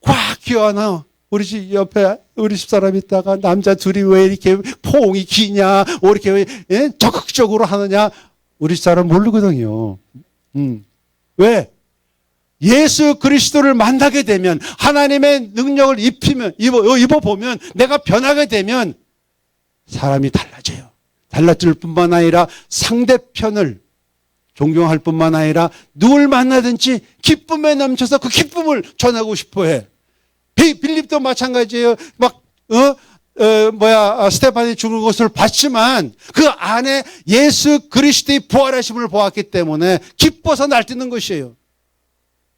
꽉 기어나 우리 집 옆에 우리 집 사람 있다가 남자 둘이 왜 이렇게 포옹이 기냐, 왜 이렇게 적극적으로 하느냐, 우리 집 사람 모르거든요. 왜? 예수 그리스도를 만나게 되면, 하나님의 능력을 입어보면, 내가 변하게 되면 사람이 달라져요. 달라질 뿐만 아니라 상대편을 존경할 뿐만 아니라 누굴 만나든지 기쁨에 넘쳐서 그 기쁨을 전하고 싶어 해. 빌립도 마찬가지예요. 스테반이 죽은 것을 봤지만 그 안에 예수 그리스도의 부활하심을 보았기 때문에 기뻐서 날뛰는 것이에요.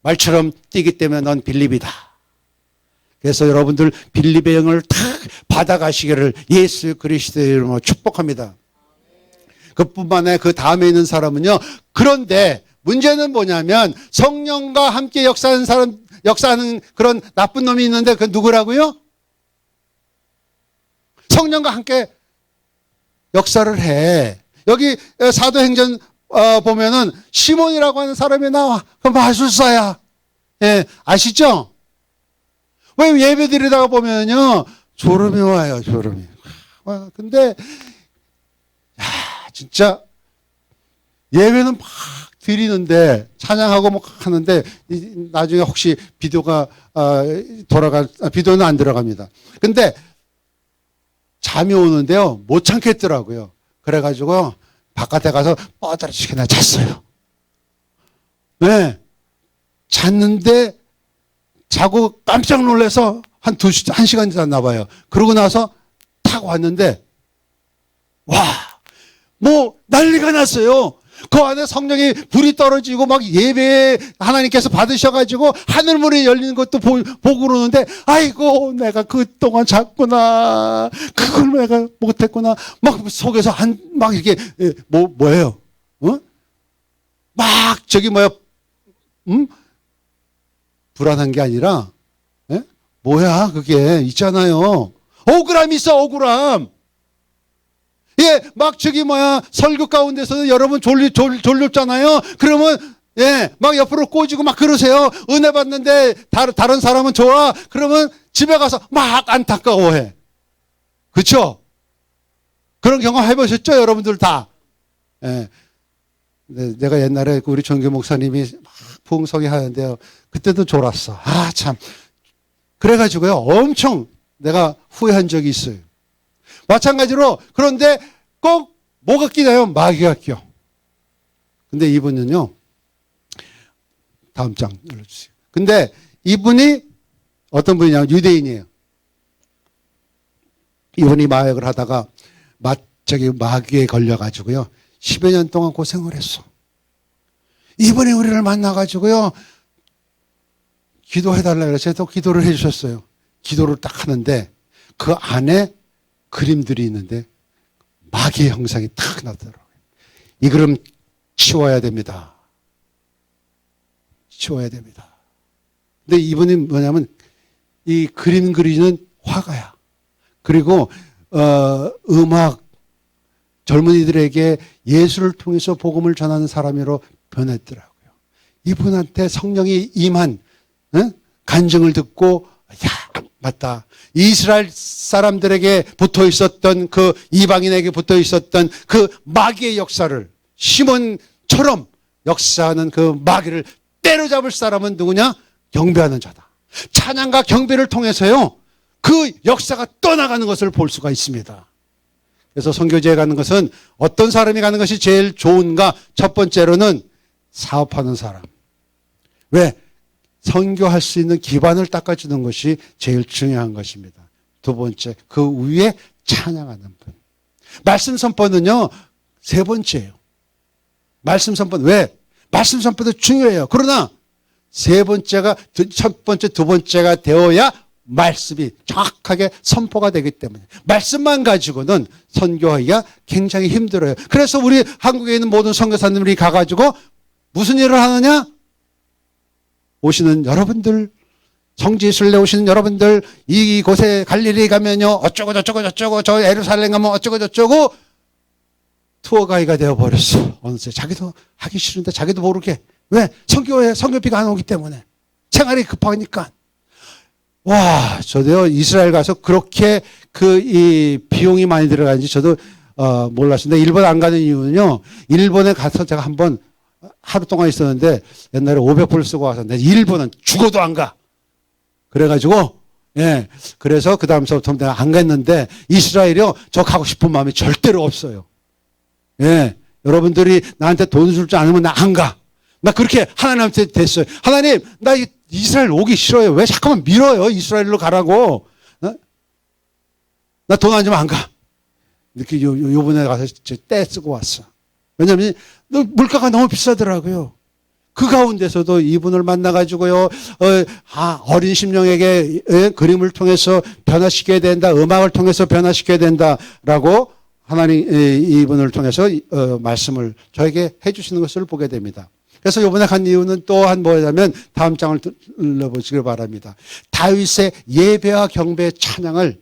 말처럼 뛰기 때문에 넌 빌립이다. 그래서 여러분들 빌립의 영을 다 받아가시기를 예수 그리스도의 이름으로 축복합니다. 그뿐만 아니라 그 다음에 있는 사람은요. 그런데 문제는 뭐냐면 성령과 함께 역사하는 그런 나쁜 놈이 있는데 그 누구라고요? 성령과 함께 역사를 해. 여기 사도행전 보면은 시몬이라고 하는 사람이 나와. 그 마술사야. 예, 아시죠? 왜 예배 드리다가 보면요 졸음이 와요. 졸음이. 근데 진짜 예배는 막 드리는데 찬양하고 막 하는데 나중에 혹시 비디오는 안 들어갑니다. 근데 잠이 오는데요 못 참겠더라고요. 그래가지고 바깥에 가서 뻐드러지게 잤어요. 네, 잤는데 자고 깜짝 놀라서 한 1시간 잤나 봐요. 그러고 나서 탁 왔는데 난리가 났어요. 그 안에 성령이 불이 떨어지고 막 예배 하나님께서 받으셔가지고 하늘문이 열리는 것도 보고 그러는데 아이고 내가 그동안 잤구나. 그걸 내가 못했구나. 막 속에서 막 이렇게 뭐예요? 막 불안한 게 아니라 뭐야 그게 있잖아요. 억울함이 있어. 억울함. 예, 막 설교 가운데서 여러분 졸렸잖아요. 그러면, 막 옆으로 꼬지고 막 그러세요. 은혜 받는데 다른 사람은 좋아. 그러면 집에 가서 막 안타까워해. 그쵸? 그런 경험 해보셨죠? 여러분들 다. 예. 내가 옛날에 우리 전교 목사님이 막 부흥서기 하는데요. 그때도 졸았어. 참. 그래가지고요. 엄청 내가 후회한 적이 있어요. 마찬가지로 그런데 꼭 뭐가 끼나요? 마귀가 껴. 근데 이분은요. 다음 장 눌러주세요. 근데 이분이 어떤 분이냐면 유대인이에요. 이분이 마약을 하다가 마귀에 걸려가지고요. 10여 년 동안 고생을 했어. 이번에 우리를 만나가지고요. 기도해달라 그래서 또 기도를 해주셨어요. 기도를 딱 하는데 그 안에 그림들이 있는데 마귀의 형상이 딱 나더라고요. 이 그림 치워야 됩니다. 치워야 됩니다. 근데 이분이 뭐냐면 이 그림 그리는 화가야. 그리고 음악, 젊은이들에게 예술을 통해서 복음을 전하는 사람으로 변했더라고요. 이분한테 성령이 임한 간증을 듣고 야 맞다. 이스라엘 사람들에게 붙어 있었던 그 이방인에게 붙어 있었던 그 마귀의 역사를 시몬처럼 역사하는 그 마귀를 때려잡을 사람은 누구냐? 경배하는 자다. 찬양과 경배를 통해서요. 그 역사가 떠나가는 것을 볼 수가 있습니다. 그래서 선교지에 가는 것은 어떤 사람이 가는 것이 제일 좋은가? 첫 번째로는 사업하는 사람. 왜? 선교할 수 있는 기반을 닦아주는 것이 제일 중요한 것입니다. 두 번째, 그 위에 찬양하는 분. 말씀 선포는요, 세 번째예요. 말씀 선포는 왜? 말씀 선포도 중요해요. 그러나 세 번째가, 첫 번째, 두 번째가 되어야 말씀이 정확하게 선포가 되기 때문에 말씀만 가지고는 선교하기가 굉장히 힘들어요. 그래서 우리 한국에 있는 모든 선교사님들이 가가지고 무슨 일을 하느냐? 오시는 여러분들, 성지순례 오시는 여러분들, 이곳에 갈릴리 가면요 어쩌고 저쩌고 저쩌고, 저 예루살렘 가면 어쩌고 저쩌고, 투어 가이드가 되어버렸어. 어느새 자기도 하기 싫은데 자기도 모르게. 왜? 선교비가 안 오기 때문에. 생활이 급하니까. 와, 저도요 이스라엘 가서 그렇게 이 비용이 많이 들어가는지 저도 몰랐는데, 일본 안 가는 이유는요, 일본에 가서 제가 한번 하루 동안 있었는데 옛날에 500불 쓰고 와서 내 일본은 죽어도 안 가. 그래가지고 예, 그래서 그 다음서부터 내가 안 갔는데 이스라엘이요 저 가고 싶은 마음이 절대로 없어요. 예, 여러분들이 나한테 돈 줄 줄 아니면 나 안 가. 나 그렇게 하나님한테 됐어요. 하나님, 나 이스라엘 오기 싫어요. 왜 자꾸만 밀어요? 이스라엘로 가라고. 나 돈 안 주면 안 가. 이렇게 요번에 가서 떼 쓰고 왔어. 왜냐면 물가가 너무 비싸더라고요. 그 가운데서도 이분을 만나가지고요, 어린 심령에게 그림을 통해서 변화시켜야 된다, 음악을 통해서 변화시켜야 된다라고 하나님 이분을 통해서 말씀을 저에게 해주시는 것을 보게 됩니다. 그래서 이번에 간 이유는 또한 뭐냐면 다음 장을 눌러보시길 바랍니다. 다윗의 예배와 경배의 찬양을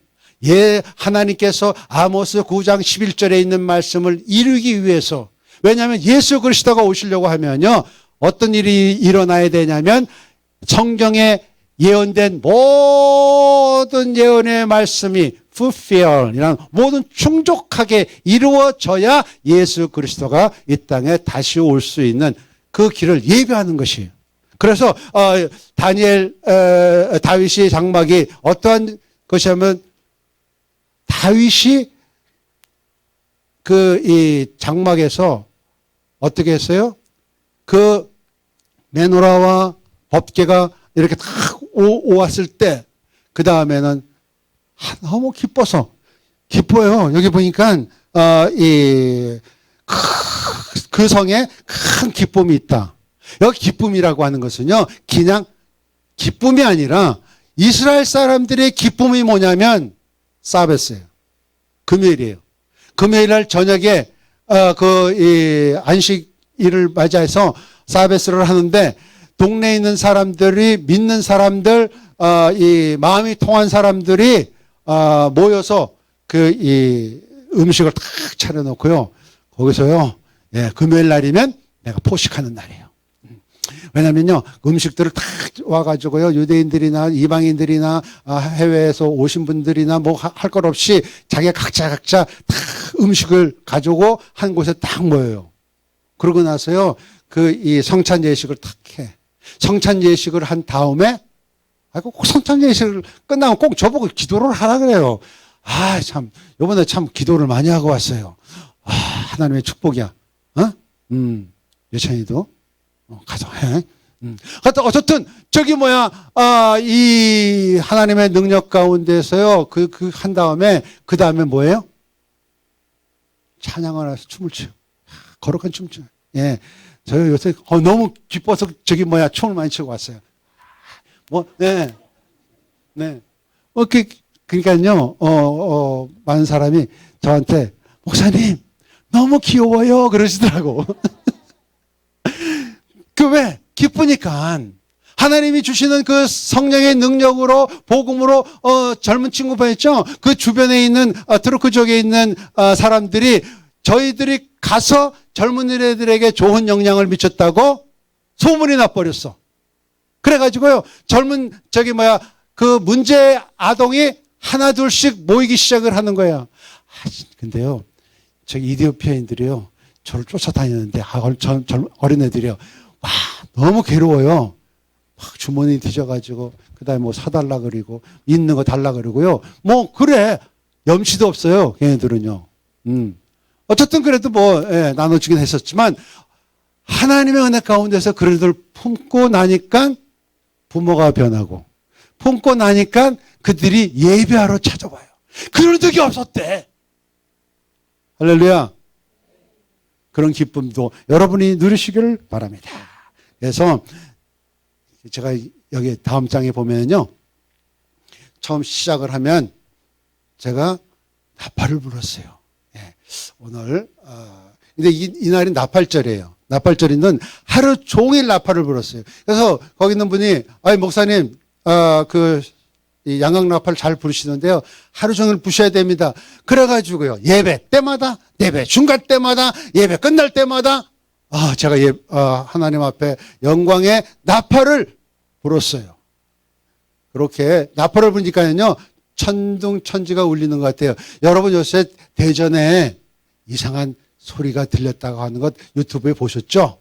하나님께서 아모스 9장 11절에 있는 말씀을 이루기 위해서, 왜냐하면 예수 그리스도가 오시려고 하면요 어떤 일이 일어나야 되냐면 성경에 예언된 모든 예언의 말씀이 fulfill이라는 모든 충족하게 이루어져야 예수 그리스도가 이 땅에 다시 올 수 있는 그 길을 예배하는 것이에요. 그래서 다윗이 장막이 어떠한 것이냐면, 다윗이 이 장막에서 어떻게 했어요? 그 메노라와 법궤가 이렇게 딱 오왔을 때, 그 다음에는 너무 기뻐요. 여기 보니까 그 성에 큰 기쁨이 있다. 여기 기쁨이라고 하는 것은요, 그냥 기쁨이 아니라 이스라엘 사람들의 기쁨이 뭐냐면 사베스예요. 금요일이에요. 금요일 날 저녁에 안식일을 맞이해서 사베스를 하는데, 동네에 있는 사람들이, 믿는 사람들, 이 마음이 통한 사람들이 모여서 이 음식을 탁 차려놓고요, 거기서요, 예, 금요일 날이면 내가 포식하는 날이에요. 왜냐면요, 음식들을 탁 와가지고요, 유대인들이나 이방인들이나 해외에서 오신 분들이나 뭐 할 것 없이 자기가 각자 탁 음식을 가지고 한 곳에 딱 모여요. 그러고 나서요, 이 성찬 예식을 탁 해. 성찬 예식을 한 다음에, 꼭 성찬 예식을 끝나면 꼭 저보고 기도를 하라 그래요. 참, 요번에 참 기도를 많이 하고 왔어요. 하나님의 축복이야. 여찬이도 가서 해. 어쨌든 이 하나님의 능력 가운데서요. 한 다음에 그 다음에 뭐예요? 찬양을 해서 춤을 춰요. 거룩한 춤 춰요. 예, 저 요새 너무 기뻐서 춤을 많이 추고 왔어요. 네. 그러니까요. 많은 사람이 저한테 목사님 너무 귀여워요 그러시더라고. 왜? 기쁘니까. 하나님이 주시는 그 성령의 능력으로 복음으로 젊은 친구 보였죠? 그 주변에 있는 트루크 지역에 있는 사람들이 저희들이 가서 젊은 애들에게 좋은 영향을 미쳤다고 소문이 나버렸어. 그래가지고요 그 문제 아동이 하나 둘씩 모이기 시작을 하는 거야. 근데요 이디오피아인들이요 저를 쫓아다니는데 어린애들이요 와 너무 괴로워요. 막 주머니 뒤져가지고 그다음에 뭐 사달라 그러고 있는 거 달라 그러고요. 그래 염치도 없어요. 걔네들은요. 어쨌든 그래도 나눠주긴 했었지만 하나님의 은혜 가운데서 그들을 품고 나니까 부모가 변하고 품고 나니까 그들이 예배하러 찾아와요. 그런 적이 없었대. 할렐루야. 그런 기쁨도 여러분이 누리시기를 바랍니다. 그래서 제가 여기 다음 장에 보면요. 처음 시작을 하면 제가 나팔을 불었어요. 예. 오늘, 근데 이날이 나팔절이에요. 나팔절이는 하루 종일 나팔을 불었어요. 그래서 거기 있는 분이, 목사님, 이 양각 나팔 잘 부르시는데요. 하루 종일 부셔야 됩니다. 그래가지고요. 예배 때마다, 예배 중간 때마다, 예배 끝날 때마다, 제가 하나님 앞에 영광의 나팔을 불었어요. 그렇게 나팔을 부니까요. 천둥천지가 울리는 것 같아요. 여러분 요새 대전에 이상한 소리가 들렸다고 하는 것 유튜브에 보셨죠?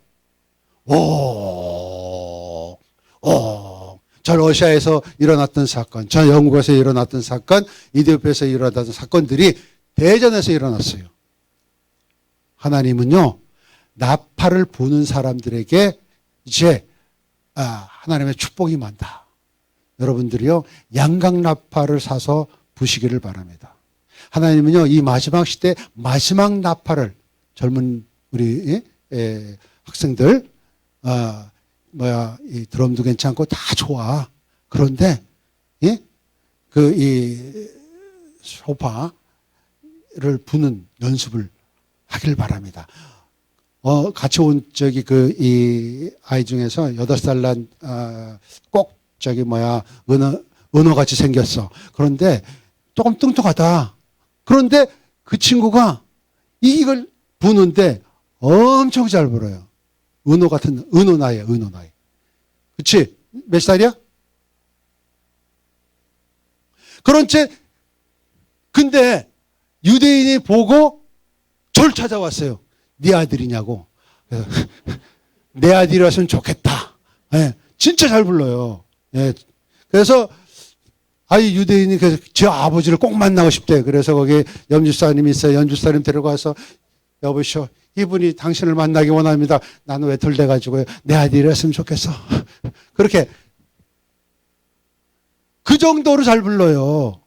저 러시아에서 일어났던 사건, 저 영국에서 일어났던 사건, 이디오피아에서 일어났던 사건들이 대전에서 일어났어요. 하나님은요, 나팔을 부는 사람들에게 이제 하나님의 축복이 많다. 여러분들이요, 양각 나팔을 사서 부시기를 바랍니다. 하나님은요, 이 마지막 시대 마지막 나팔을 젊은 우리 학생들, 이 드럼도 괜찮고 다 좋아. 그런데 이 소파를 부는 연습을 하길 바랍니다. 같이 온 이 아이 중에서 8살 난 꼭 은어같이 생겼어. 그런데 조금 뚱뚱하다. 그런데 그 친구가 이걸 부는데 엄청 잘 불어요. 은어 나이야, 은어 나이. 그치? 몇 살이야? 근데 유대인이 보고 절 찾아왔어요. 네 아들이냐고. 그래서 내 아들이었으면 좋겠다. 네, 진짜 잘 불러요. 네, 그래서 유대인이 저 아버지를 꼭 만나고 싶대. 그래서 거기 연주사님이 있어요. 연주사님 데려가서 여보시오. 이분이 당신을 만나기 원합니다. 나는 왜 덜대가지고요. 내 아들이었으면 좋겠어. 그렇게. 그 정도로 잘 불러요.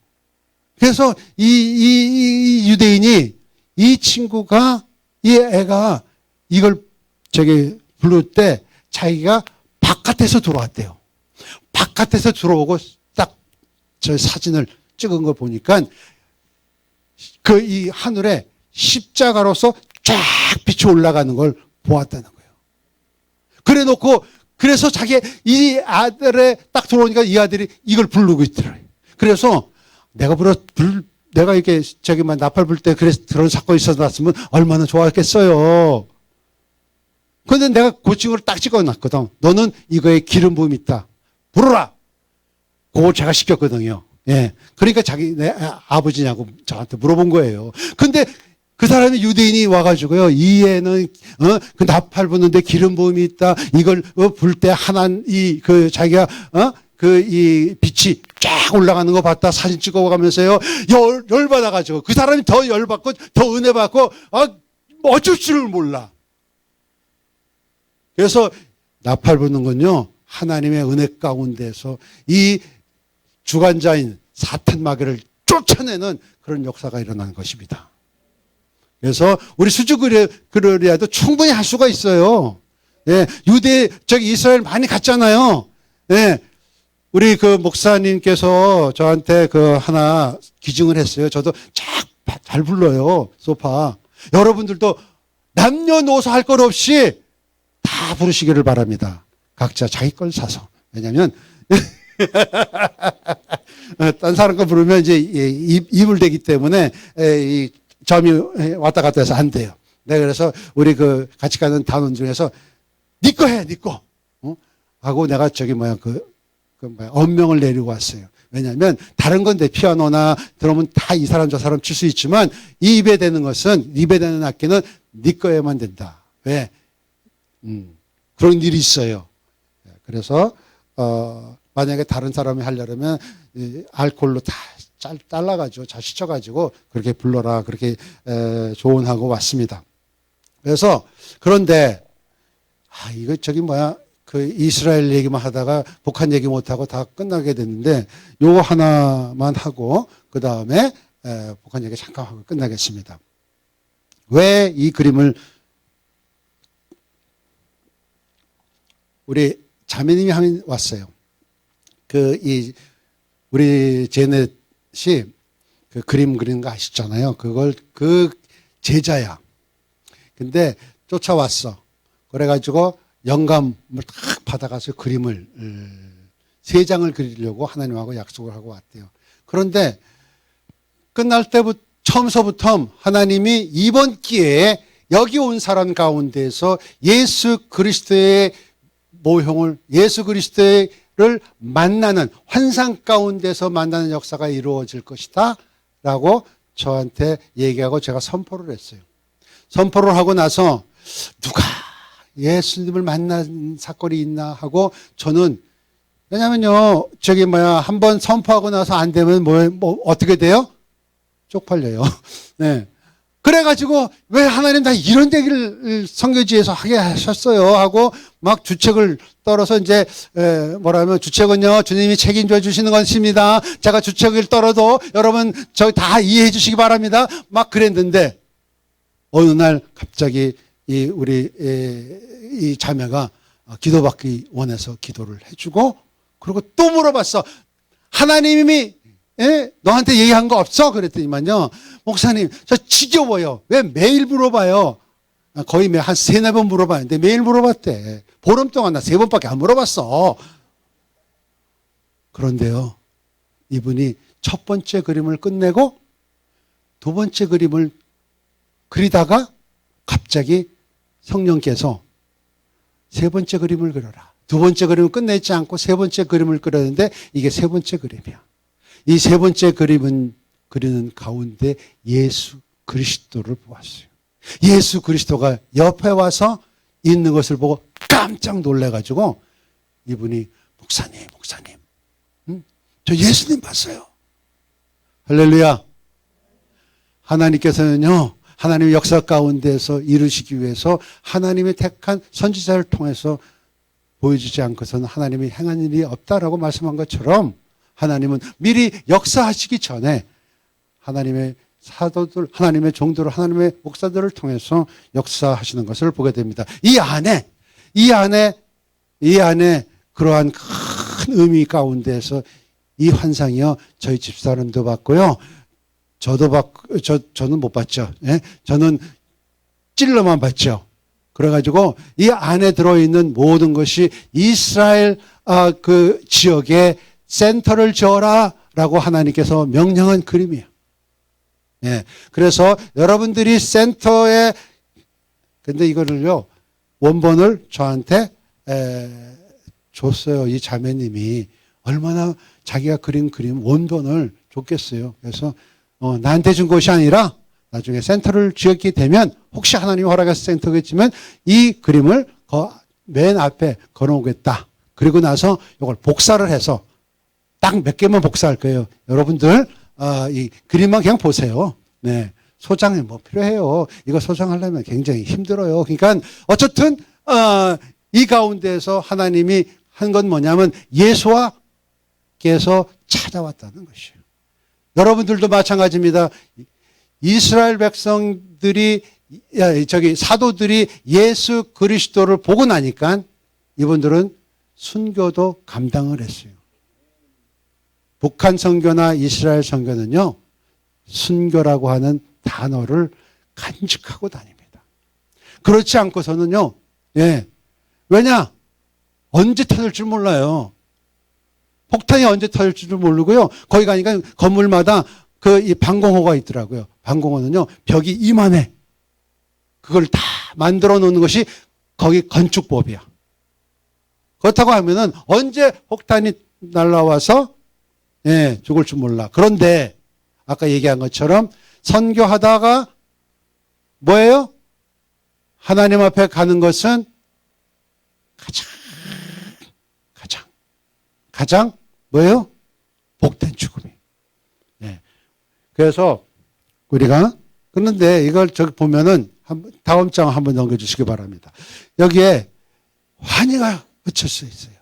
그래서 이 유대인이 이 친구가 이 애가 이걸 부를 때 자기가 바깥에서 들어왔대요. 바깥에서 들어오고 딱 저 사진을 찍은 거 보니까 이 하늘에 십자가로서 쫙 빛이 올라가는 걸 보았다는 거예요. 그래 놓고 그래서 이 아들에 딱 들어오니까 이 아들이 이걸 부르고 있더래요. 그래서 내가 이렇게 나팔 불 때 그런 사건이 있었으면 얼마나 좋았겠어요. 그런데 내가 그 친구를 딱 찍어놨거든. 너는 이거에 기름 부음이 있다. 부르라. 그걸 제가 시켰거든요. 예. 그러니까 내 아버지냐고 저한테 물어본 거예요. 근데 그 사람이 유대인이 와가지고요. 이 애는 그 나팔 부는데 기름 부음이 있다. 이걸 불 때 자기가 이 빛이 쫙 올라가는 거 봤다. 사진 찍어가면서요. 열받아가지고 그 사람이 더 열받고 더 은혜 받고 어쩔 줄을 몰라. 그래서 나팔 부는 건요, 하나님의 은혜 가운데서 이 주관자인 사탄 마귀를 쫓아내는 그런 역사가 일어나는 것입니다. 그래서 우리 수주그러리아도 충분히 할 수가 있어요. 예, 이스라엘 많이 갔잖아요. 예, 우리 그 목사님께서 저한테 하나 기증을 했어요. 저도 잘 불러요, 소파. 여러분들도 남녀노소 할 것 없이 다 부르시기를 바랍니다. 각자 자기 걸 사서. 왜냐면, 딴 사람 거 부르면 이제 이불되기 때문에 이 점이 왔다 갔다 해서 안 돼요. 내가 그래서 우리 같이 가는 단원 중에서 네 거 해, 네 거. 하고 내가 엄명을 내리고 왔어요. 왜냐하면 다른 건데 피아노나 드럼은 다 이 사람 저 사람 칠 수 있지만 입에 대는 악기는 네 거에만 된다. 왜? 그런 일이 있어요. 그래서 만약에 다른 사람이 하려면 알코올로 다 잘라가지고 잘 씻어가지고 그렇게 불러라, 그렇게 조언하고 왔습니다. 그래서 그런데 이거 이스라엘 얘기만 하다가 북한 얘기 못하고 다 끝나게 됐는데 요거 하나만 하고 그 다음에 북한 얘기 잠깐 하고 끝나겠습니다. 왜 이 그림을 우리 자매님이 왔어요. 우리 제넷이 그림 그리는 거 아시잖아요. 제자야. 근데 쫓아왔어. 그래가지고 영감을 딱 받아가서 그림을 3장을 그리려고 하나님하고 약속을 하고 왔대요. 그런데 끝날 때부터 처음서부터 하나님이 이번 기회에 여기 온 사람 가운데서 예수 그리스도의 모형을 예수 그리스도를 만나는 환상 가운데서 만나는 역사가 이루어질 것이다 라고 저한테 얘기하고 제가 선포를 했어요. 선포를 하고 나서 누가 예수님을 만난 사건이 있나 하고 저는 왜냐면요 한번 선포하고 나서 안 되면 어떻게 돼요? 쪽팔려요. 네. 그래가지고 왜 하나님 다 이런 얘기를 선교지에서 하게 하셨어요 하고 막 주책을 떨어서 이제 주책은요 주님이 책임져 주시는 것입니다. 제가 주책을 떨어도 여러분 저 다 이해해 주시기 바랍니다. 막 그랬는데 어느 날 갑자기 이 자매가 기도받기 원해서 기도를 해주고 그리고 또 물어봤어. 하나님이 너한테 얘기한 거 없어? 그랬더니만요. 목사님, 저 지겨워요. 왜 매일 물어봐요? 거의 한 3-4번 물어봤는데 매일 물어봤대. 보름 동안 나 3번밖에 안 물어봤어. 그런데요. 이분이 첫 번째 그림을 끝내고 두 번째 그림을 그리다가 갑자기 성령께서 세 번째 그림을 그려라. 두 번째 그림을 끝내지 않고 세 번째 그림을 그렸는데 이게 세 번째 그림이야. 이 세 번째 그림은 그리는 가운데 예수 그리스도를 보았어요. 예수 그리스도가 옆에 와서 있는 것을 보고 깜짝 놀래가지고 이분이 목사님, 저 예수님 봤어요. 할렐루야. 하나님께서는요, 하나님의 역사 가운데서 이루시기 위해서 하나님의 택한 선지자를 통해서 보여주지 않고서는 하나님이 행한 일이 없다라고 말씀한 것처럼 하나님은 미리 역사하시기 전에 하나님의 사도들, 하나님의 종들을, 하나님의 목사들을 통해서 역사하시는 것을 보게 됩니다. 이 안에 그러한 큰 의미 가운데서 이 환상이요, 저희 집사람도 봤고요, 저는 못 봤죠. 예? 저는 찔러만 봤죠. 그래가지고 이 안에 들어있는 모든 것이 이스라엘 그 지역에 센터를 지어라라고 하나님께서 명령한 그림이에요. 예. 그래서 여러분들이 센터에, 근데 이거를요, 원본을 저한테 줬어요. 이 자매님이. 얼마나 자기가 그린 그림 원본을 줬겠어요. 그래서 나한테 준 것이 아니라 나중에 센터를 지었게 되면 혹시 하나님이 허락해서 센터겠지만 이 그림을 맨 앞에 걸어오겠다. 그리고 나서 이걸 복사를 해서 딱 몇 개만 복사할 거예요. 여러분들 이 그림만 그냥 보세요. 네, 소장이 뭐 필요해요. 이거 소장하려면 굉장히 힘들어요. 그러니까 어쨌든 이 가운데에서 하나님이 한 건 뭐냐면 예수와께서 찾아왔다는 것이에요. 여러분들도 마찬가지입니다. 이스라엘 백성들이 사도들이 예수 그리스도를 보고 나니까 이분들은 순교도 감당을 했어요. 북한 선교나 이스라엘 선교는요, 순교라고 하는 단어를 간직하고 다닙니다. 그렇지 않고서는요, 왜냐? 언제 터질 줄 몰라요. 폭탄이 언제 터질 줄 모르고요. 거기 가니까 건물마다 이 방공호가 있더라고요. 방공호는요, 벽이 이만해. 그걸 다 만들어 놓는 것이 거기 건축법이야. 그렇다고 하면은 언제 폭탄이 날라와서 죽을 줄 몰라. 그런데 아까 얘기한 것처럼 선교하다가 뭐예요? 하나님 앞에 가는 것은 가장 뭐예요? 복된 죽음이. 그래서 우리가 그런데 이걸 저기 보면은 다음 장 한번 넘겨주시기 바랍니다. 여기에 환희가 흩쳐져 있어요.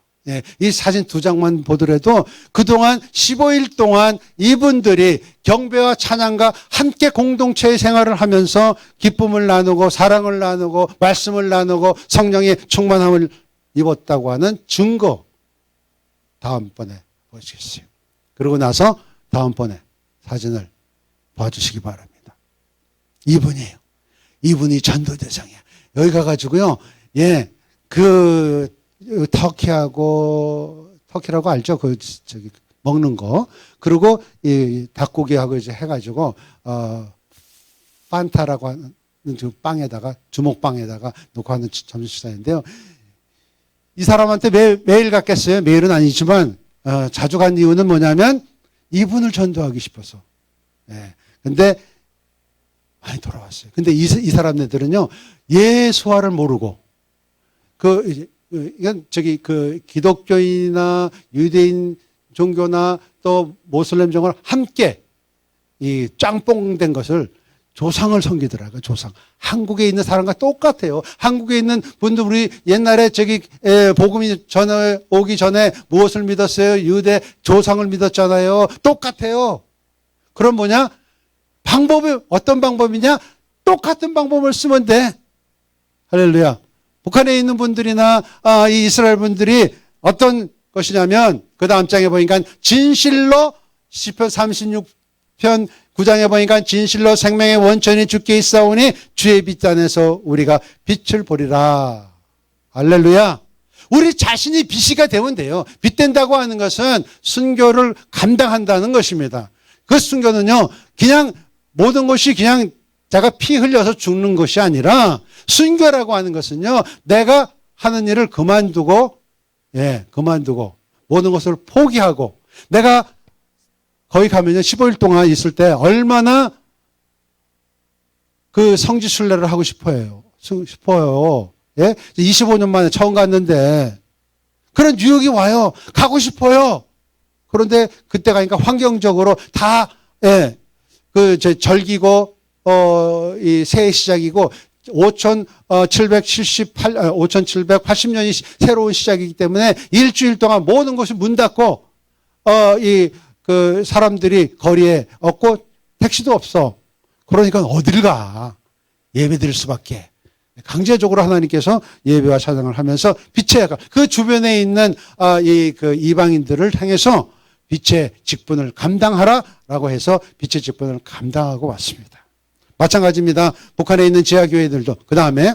이 사진 두 장만 보더라도 그동안 15일 동안 이분들이 경배와 찬양과 함께 공동체의 생활을 하면서 기쁨을 나누고 사랑을 나누고 말씀을 나누고 성령의 충만함을 입었다고 하는 증거 다음번에 보시겠어요. 그러고 나서 다음번에 사진을 봐주시기 바랍니다. 이분이에요. 이분이 전도대장이야. 여기 가가지고요, 터키라고 알죠? 먹는 거. 그리고 이 닭고기하고 이제 해가지고, 판타라고 하는 주먹빵에다가 놓고 하는 점심 식사인데요. 이 사람한테 매일 갔겠어요? 매일은 아니지만, 자주 간 이유는 뭐냐면, 이분을 전도하기 싶어서. 근데, 많이 돌아왔어요. 근데 이 사람들은요, 예수화를 모르고, 이건 기독교인이나 유대인 종교나 또 모슬렘 종교를 함께 이 짱뽕된 것을 조상을 섬기더라고요. 조상. 한국에 있는 사람과 똑같아요. 한국에 있는 분들 우리 옛날에 복음이 전에 오기 전에 무엇을 믿었어요? 유대 조상을 믿었잖아요. 똑같아요. 그럼 뭐냐? 방법이 어떤 방법이냐? 똑같은 방법을 쓰면 돼. 할렐루야. 북한에 있는 분들이나 이 이스라엘 분들이 어떤 것이냐면 그 다음 장에 보니까 진실로 시편 36편 9장에 보니까 진실로 생명의 원천이 주께 있사오니 주의 빛 안에서 우리가 빛을 보리라. 할렐루야. 우리 자신이 빛이가 되면 돼요. 빛된다고 하는 것은 순교를 감당한다는 것입니다. 그 순교는요, 그냥 모든 것이 그냥 제가 피 흘려서 죽는 것이 아니라 순교라고 하는 것은요, 내가 하는 일을 그만두고 모든 것을 포기하고 내가 거기 가면요 15일 동안 있을 때 얼마나 그 성지순례를 하고 싶어요. 25년 만에 처음 갔는데 그런 유혹이 와요. 가고 싶어요. 그런데 그때 가니까 환경적으로 다 절기고 이 새해 시작이고 5780년이 새로운 시작이기 때문에 일주일 동안 모든 것이 문 닫고 사람들이 거리에 없고 택시도 없어. 그러니까 어딜 가? 예배 드릴 수밖에. 강제적으로 하나님께서 예배와 찬양을 하면서 빛의 그 주변에 있는 이방인들을 향해서 빛의 직분을 감당하라라고 해서 빛의 직분을 감당하고 왔습니다. 마찬가지입니다. 북한에 있는 지하교회들도. 그 다음에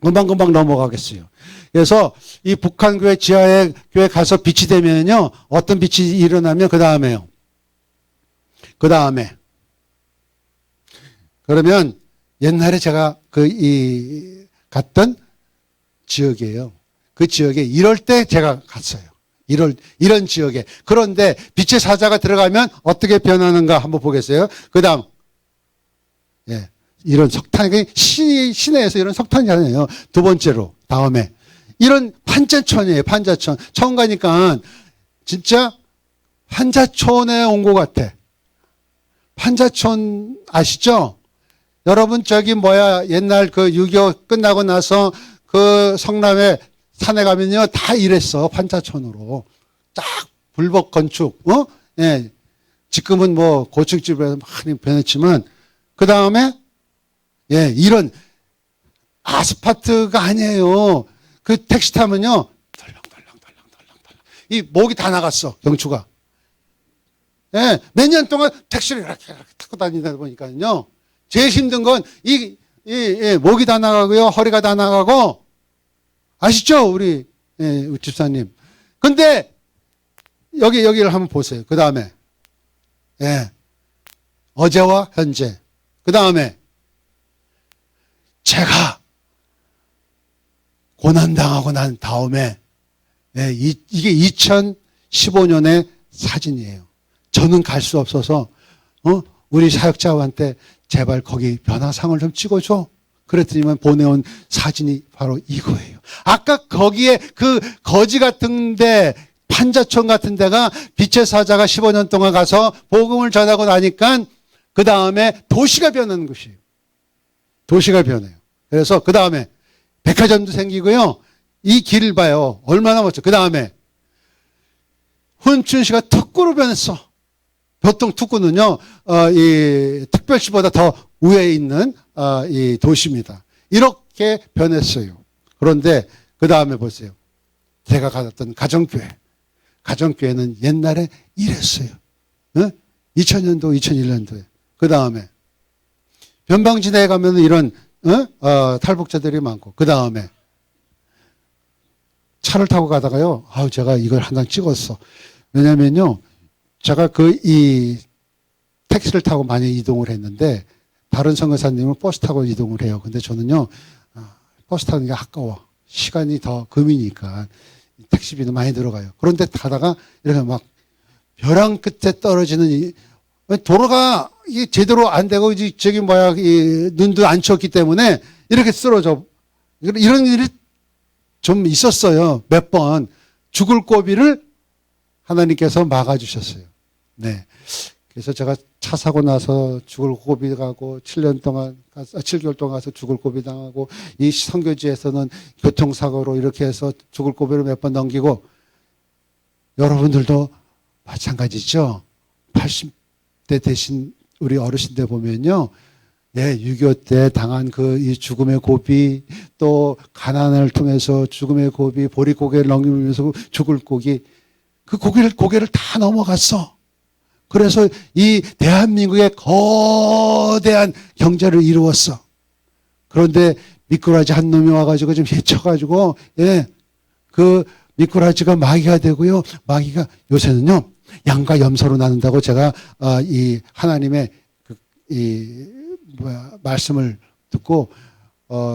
금방 넘어가겠어요. 그래서 이 북한교회 지하의 교회 가서 빛이 되면요, 어떤 빛이 일어나면 그 다음에 그러면 옛날에 제가 갔던 지역이에요. 그 지역에 이럴 때 제가 갔어요. 이런 지역에. 그런데 빛의 사자가 들어가면 어떻게 변하는가 한번 보겠어요. 그 다음. 이런 석탄이, 시내에서 이런 석탄이잖아요. 두 번째로, 다음에. 이런 판자촌이에요, 판자촌. 처음 가니까, 진짜, 판자촌에 온 것 같아. 판자촌 아시죠? 여러분, 옛날 6.25 끝나고 나서 그 성남에 산에 가면요 다 이랬어. 판자촌으로 쫙 불법 건축. 예. 지금은 뭐 고층집에서 많이 변했지만 그 다음에 예 이런 아스팔트가 아니에요. 그 택시 타면요 덜렁덜렁 이 목이 다 나갔어. 경추가. 예, 몇 년 동안 택시를 이렇게 타고 다니다 보니까요. 제일 힘든 건 목이 다 나가고요. 허리가 다 나가고. 아시죠? 우리 집사님. 근데 여기를 한번 보세요. 그 다음에 예, 어제와 현재. 그 다음에 제가 고난당하고 난 다음에 예, 이게 2015년의 사진이에요. 저는 갈 수 없어서 우리 사역자한테 제발 거기 변화상을 좀 찍어줘. 그랬더니만 보내온 사진이 바로 이거예요. 아까 거기에 그 거지 같은데 판자촌 같은 데가 빛의 사자가 15년 동안 가서 복음을 전하고 나니까 그 다음에 도시가 변하는 것이에요. 도시가 변해요. 그래서 그 다음에 백화점도 생기고요. 이 길을 봐요. 얼마나 멋져. 그 다음에 훈춘시가 특구로 변했어. 보통 특구는요, 이 특별시보다 더 위에 있는 이 도시입니다. 이렇게 변했어요. 그런데 그 다음에 보세요. 제가 가졌던 가정교회. 가정교회는 옛날에 이랬어요. 2000년도, 2001년도에. 그 다음에 변방지대에 가면 이런 탈북자들이 많고 그 다음에 차를 타고 가다가요. 제가 이걸 한 장 찍었어. 왜냐면요. 제가 이 택시를 타고 많이 이동을 했는데 다른 선교사님은 버스 타고 이동을 해요. 근데 저는요. 버스 타는 게 아까워. 시간이 더 금이니까 택시비는 많이 들어가요. 그런데 타다가 이렇게 막 벼랑 끝에 떨어지는 도로가 이게 제대로 안 되고 저기 눈도 안 쳤기 때문에 이렇게 쓰러져. 이런 일이 좀 있었어요. 몇 번. 죽을 고비를 하나님께서 막아주셨어요. 네. 그래서 제가 차 사고 나서 죽을 고비 가고 7개월 동안 가서 죽을 고비 당하고 이 선교지에서는 교통사고로 이렇게 해서 죽을 고비를 몇 번 넘기고 여러분들도 마찬가지죠. 80대 되신 우리 어르신들 보면요. 예, 6.25 때 당한 이 죽음의 고비, 또 가난을 통해서 죽음의 고비, 보릿고개를 넘기면서 죽을 고비, 그 고개를 다 넘어갔어. 그래서 이 대한민국의 거대한 경제를 이루었어. 그런데 미꾸라지 한 놈이 와가지고 좀 해쳐가지고, 예, 그 미꾸라지가 마귀가 되고요. 마귀가 요새는요, 양과 염소로 나눈다고 제가, 이 하나님의 말씀을 듣고,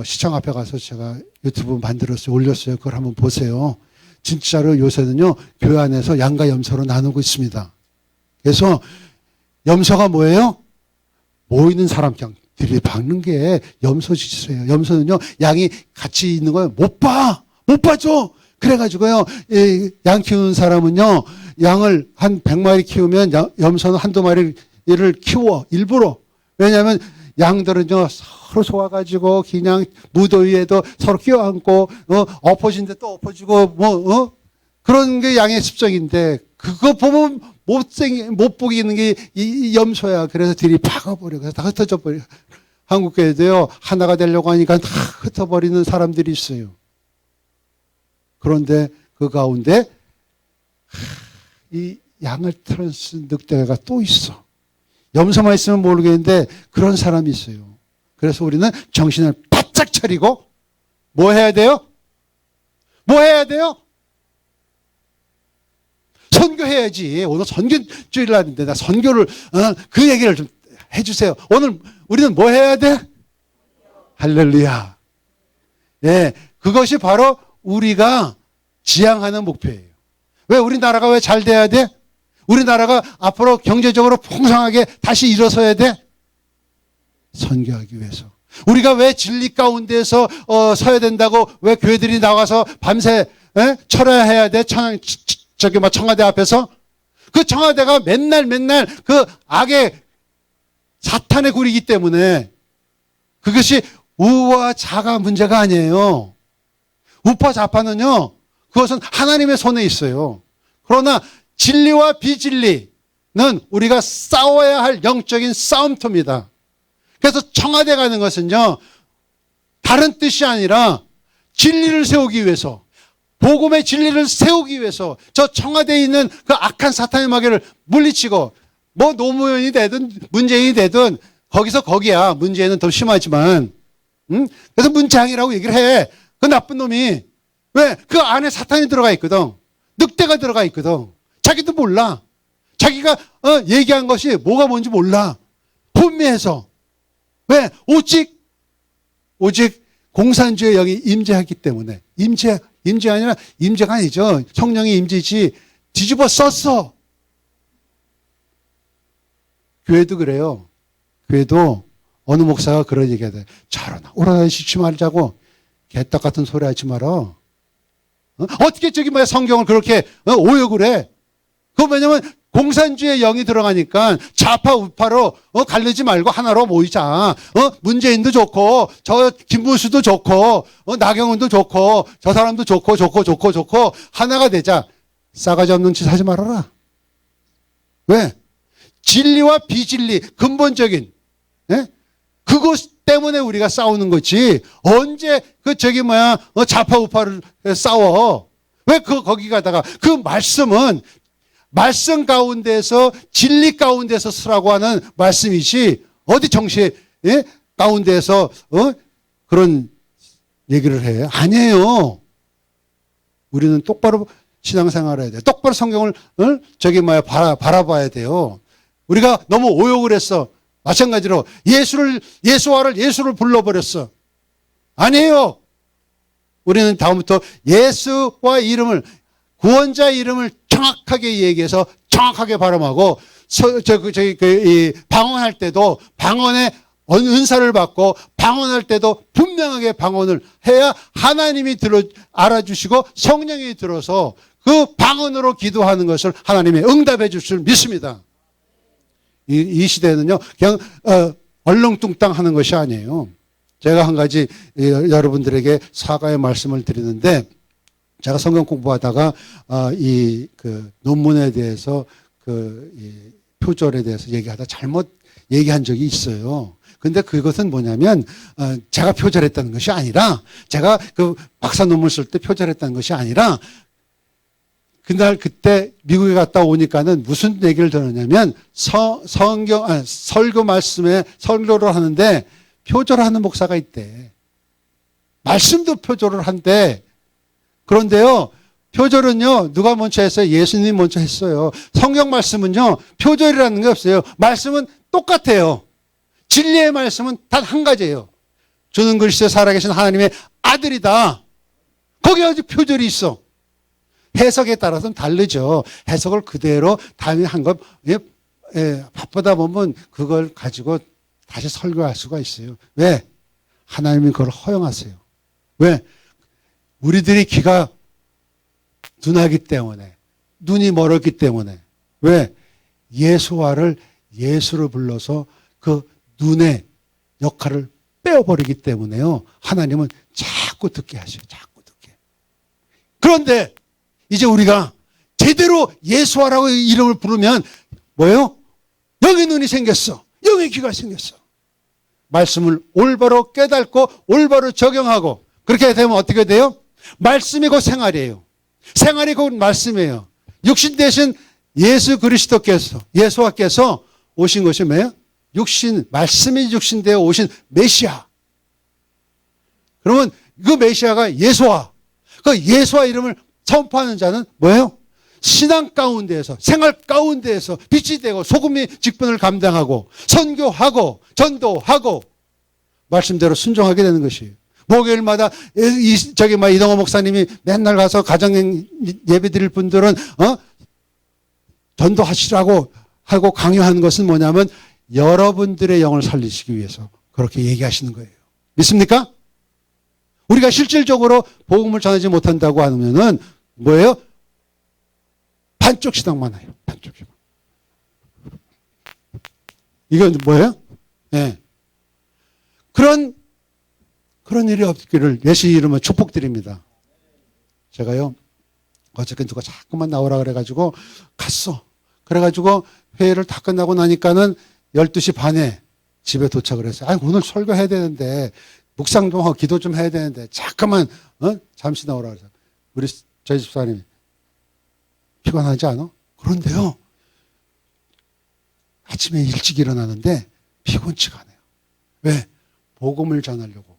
시청 앞에 가서 제가 유튜브 만들었어요. 올렸어요. 그걸 한번 보세요. 진짜로 요새는요, 교회 안에서 양과 염소로 나누고 있습니다. 그래서 염소가 뭐예요? 모이는 사람 그냥 들이박는 게 염소 짓이에요. 염소는요, 양이 같이 있는 걸 못 봐줘. 그래가지고요, 양 키우는 사람은요, 양을 한 100마리 키우면 염소는 한두 마리를 키워, 일부러. 왜냐하면 양들은요, 서로 속아가지고 그냥 무더위에도 서로 끼어안고, 엎어진 데 또 엎어지고, 그런 게 양의 습성인데, 그거 보면 못 보게 있는 게 이 염소야. 그래서 들이 박아버려. 그래서 다 흩어져 버려. 한국교회도요, 하나가 되려고 하니까 다 흩어버리는 사람들이 있어요. 그런데 그 가운데, 이 양을 틀어 쓴 늑대가 또 있어. 염소만 있으면 모르겠는데 그런 사람이 있어요. 그래서 우리는 정신을 바짝 차리고 뭐 해야 돼요? 뭐 해야 돼요? 선교해야지. 오늘 선교주일 날인데 나 선교를 그 얘기를 좀 해주세요. 오늘 우리는 뭐 해야 돼? 할렐루야. 예, 그것이 바로 우리가 지향하는 목표예요. 왜 우리나라가 왜 잘 돼야 돼? 우리나라가 앞으로 경제적으로 풍성하게 다시 일어서야 돼? 선교하기 위해서. 우리가 왜 진리 가운데서 서야 된다고 왜 교회들이 나와서 밤새 철야 해야 돼? 청와대 앞에서? 그 청와대가 맨날 그 악의 사탄의 굴이기 때문에 그것이 우와 자가 문제가 아니에요. 우파 좌파는요, 그것은 하나님의 손에 있어요. 그러나 진리와 비진리는 우리가 싸워야 할 영적인 싸움터입니다. 그래서 청와대 가는 것은요, 다른 뜻이 아니라 진리를 세우기 위해서, 복음의 진리를 세우기 위해서 저 청와대에 있는 그 악한 사탄의 마귀를 물리치고, 뭐 노무현이 되든 문재인이 되든 거기서 거기야. 문재인은 더 심하지만, 그래서 문재앙이라고 얘기를 해. 그 나쁜 놈이. 왜? 그 안에 사탄이 들어가 있거든. 늑대가 들어가 있거든. 자기도 몰라. 자기가 얘기한 것이 뭐가 뭔지 몰라. 혼미해서. 왜? 오직 공산주의 영이 임재하기 때문에. 임재 아니라 임재가 아니죠. 성령이 임재지. 뒤집어 썼어. 교회도 그래요. 교회도 어느 목사가 그런 얘기 하대. 저러나 오라다니지 말자고. 개떡 같은 소리 하지 마라. 어떻게 성경을 그렇게 오역을 해? 그거 왜냐면 공산주의 영이 들어가니까 좌파 우파로 갈리지 말고 하나로 모이자. 문재인도 좋고 저 김문수도 좋고 나경원도 좋고 저 사람도 좋고 하나가 되자. 싸가지 없는 짓 하지 말아라. 왜? 진리와 비진리 근본적인 그것 때문에 우리가 싸우는 거지. 언제 좌파 우파를 싸워? 왜 거기 가다가 그 말씀은 말씀 가운데서 진리 가운데서 쓰라고 하는 말씀이지 어디 정시 가운데서 그런 얘기를 해? 아니에요. 우리는 똑바로 신앙생활을 해야 돼. 똑바로 성경을 바라봐야 돼요. 우리가 너무 오역을 했어. 마찬가지로 예수를 불러버렸어. 아니에요. 우리는 다음부터 예수와 이름을, 구원자 이름을 정확하게 얘기해서 정확하게 발음하고, 방언할 때도 방언의 은사를 받고, 방언할 때도 분명하게 방언을 해야 하나님이 알아주시고 성령이 들어서 그 방언으로 기도하는 것을 하나님이 응답해 줄 줄 믿습니다. 이 시대는요, 그냥, 얼렁뚱땅 하는 것이 아니에요. 제가 한 가지 여러분들에게 사과의 말씀을 드리는데, 제가 성경 공부하다가, 논문에 대해서, 표절에 대해서 얘기하다 잘못 얘기한 적이 있어요. 근데 그것은 뭐냐면, 제가 표절했다는 것이 아니라, 제가 박사 논문 쓸 때 표절했다는 것이 아니라, 그때 미국에 갔다 오니까는 무슨 얘기를 들었냐면 설교 말씀에 설교를 하는데 표절하는 목사가 있대. 말씀도 표절을 한대. 그런데요, 표절은요, 누가 먼저 했어요? 예수님이 먼저 했어요. 성경 말씀은요, 표절이라는 게 없어요. 말씀은 똑같아요. 진리의 말씀은 단 한 가지예요. 주는 그리스도 살아계신 하나님의 아들이다. 거기에 아주 표절이 있어. 해석에 따라서는 다르죠. 해석을 그대로 다음에 한 것, 바쁘다 보면 그걸 가지고 다시 설교할 수가 있어요. 왜? 하나님이 그걸 허용하세요. 왜? 우리들이 귀가 둔하기 때문에, 눈이 멀었기 때문에. 왜? 예수를 불러서 그 눈의 역할을 빼어버리기 때문에요. 하나님은 자꾸 듣게 하셔요. 자꾸 듣게. 그런데 이제 우리가 제대로 예수와라고 이름을 부르면 뭐예요? 영의 눈이 생겼어. 영의 귀가 생겼어. 말씀을 올바로 깨닫고 올바로 적용하고 그렇게 되면 어떻게 돼요? 말씀이 곧 생활이에요. 생활이 곧 말씀이에요. 육신 대신 예수 그리스도께서 예수와께서 오신 것이 뭐예요? 말씀이 육신 되어 오신 메시아. 그러면 그 메시아가 예수와 그 예수와 이름을 선포하는 자는 뭐예요? 신앙 가운데에서 생활 가운데에서 빛이 되고 소금이 직분을 감당하고 선교하고 전도하고 말씀대로 순종하게 되는 것이에요. 목요일마다 이동호 목사님이 맨날 가서 가정 예배 드릴 분들은 전도하시라고 하고 강요하는 것은 뭐냐면 여러분들의 영을 살리시기 위해서 그렇게 얘기하시는 거예요. 믿습니까? 우리가 실질적으로 복음을 전하지 못한다고 하면은 뭐예요? 반쪽 신앙만 해요. 반쪽 신앙. 이건 뭐예요? 네. 그런 일이 없기를 예수 이름으로 축복드립니다. 제가요, 어저께 누가 자꾸만 나오라 그래가지고 갔어. 그래가지고 회의를 다 끝나고 나니까는 12시 반에 집에 도착을 했어요. 아니, 오늘 설교해야 되는데, 묵상도 하고 기도 좀 해야 되는데, 잠깐만, 잠시 나오라 그래서. 저희 집사님이, 피곤하지 않아? 그런데요, 아침에 일찍 일어나는데 피곤치가 않아요. 왜? 복음을 전하려고,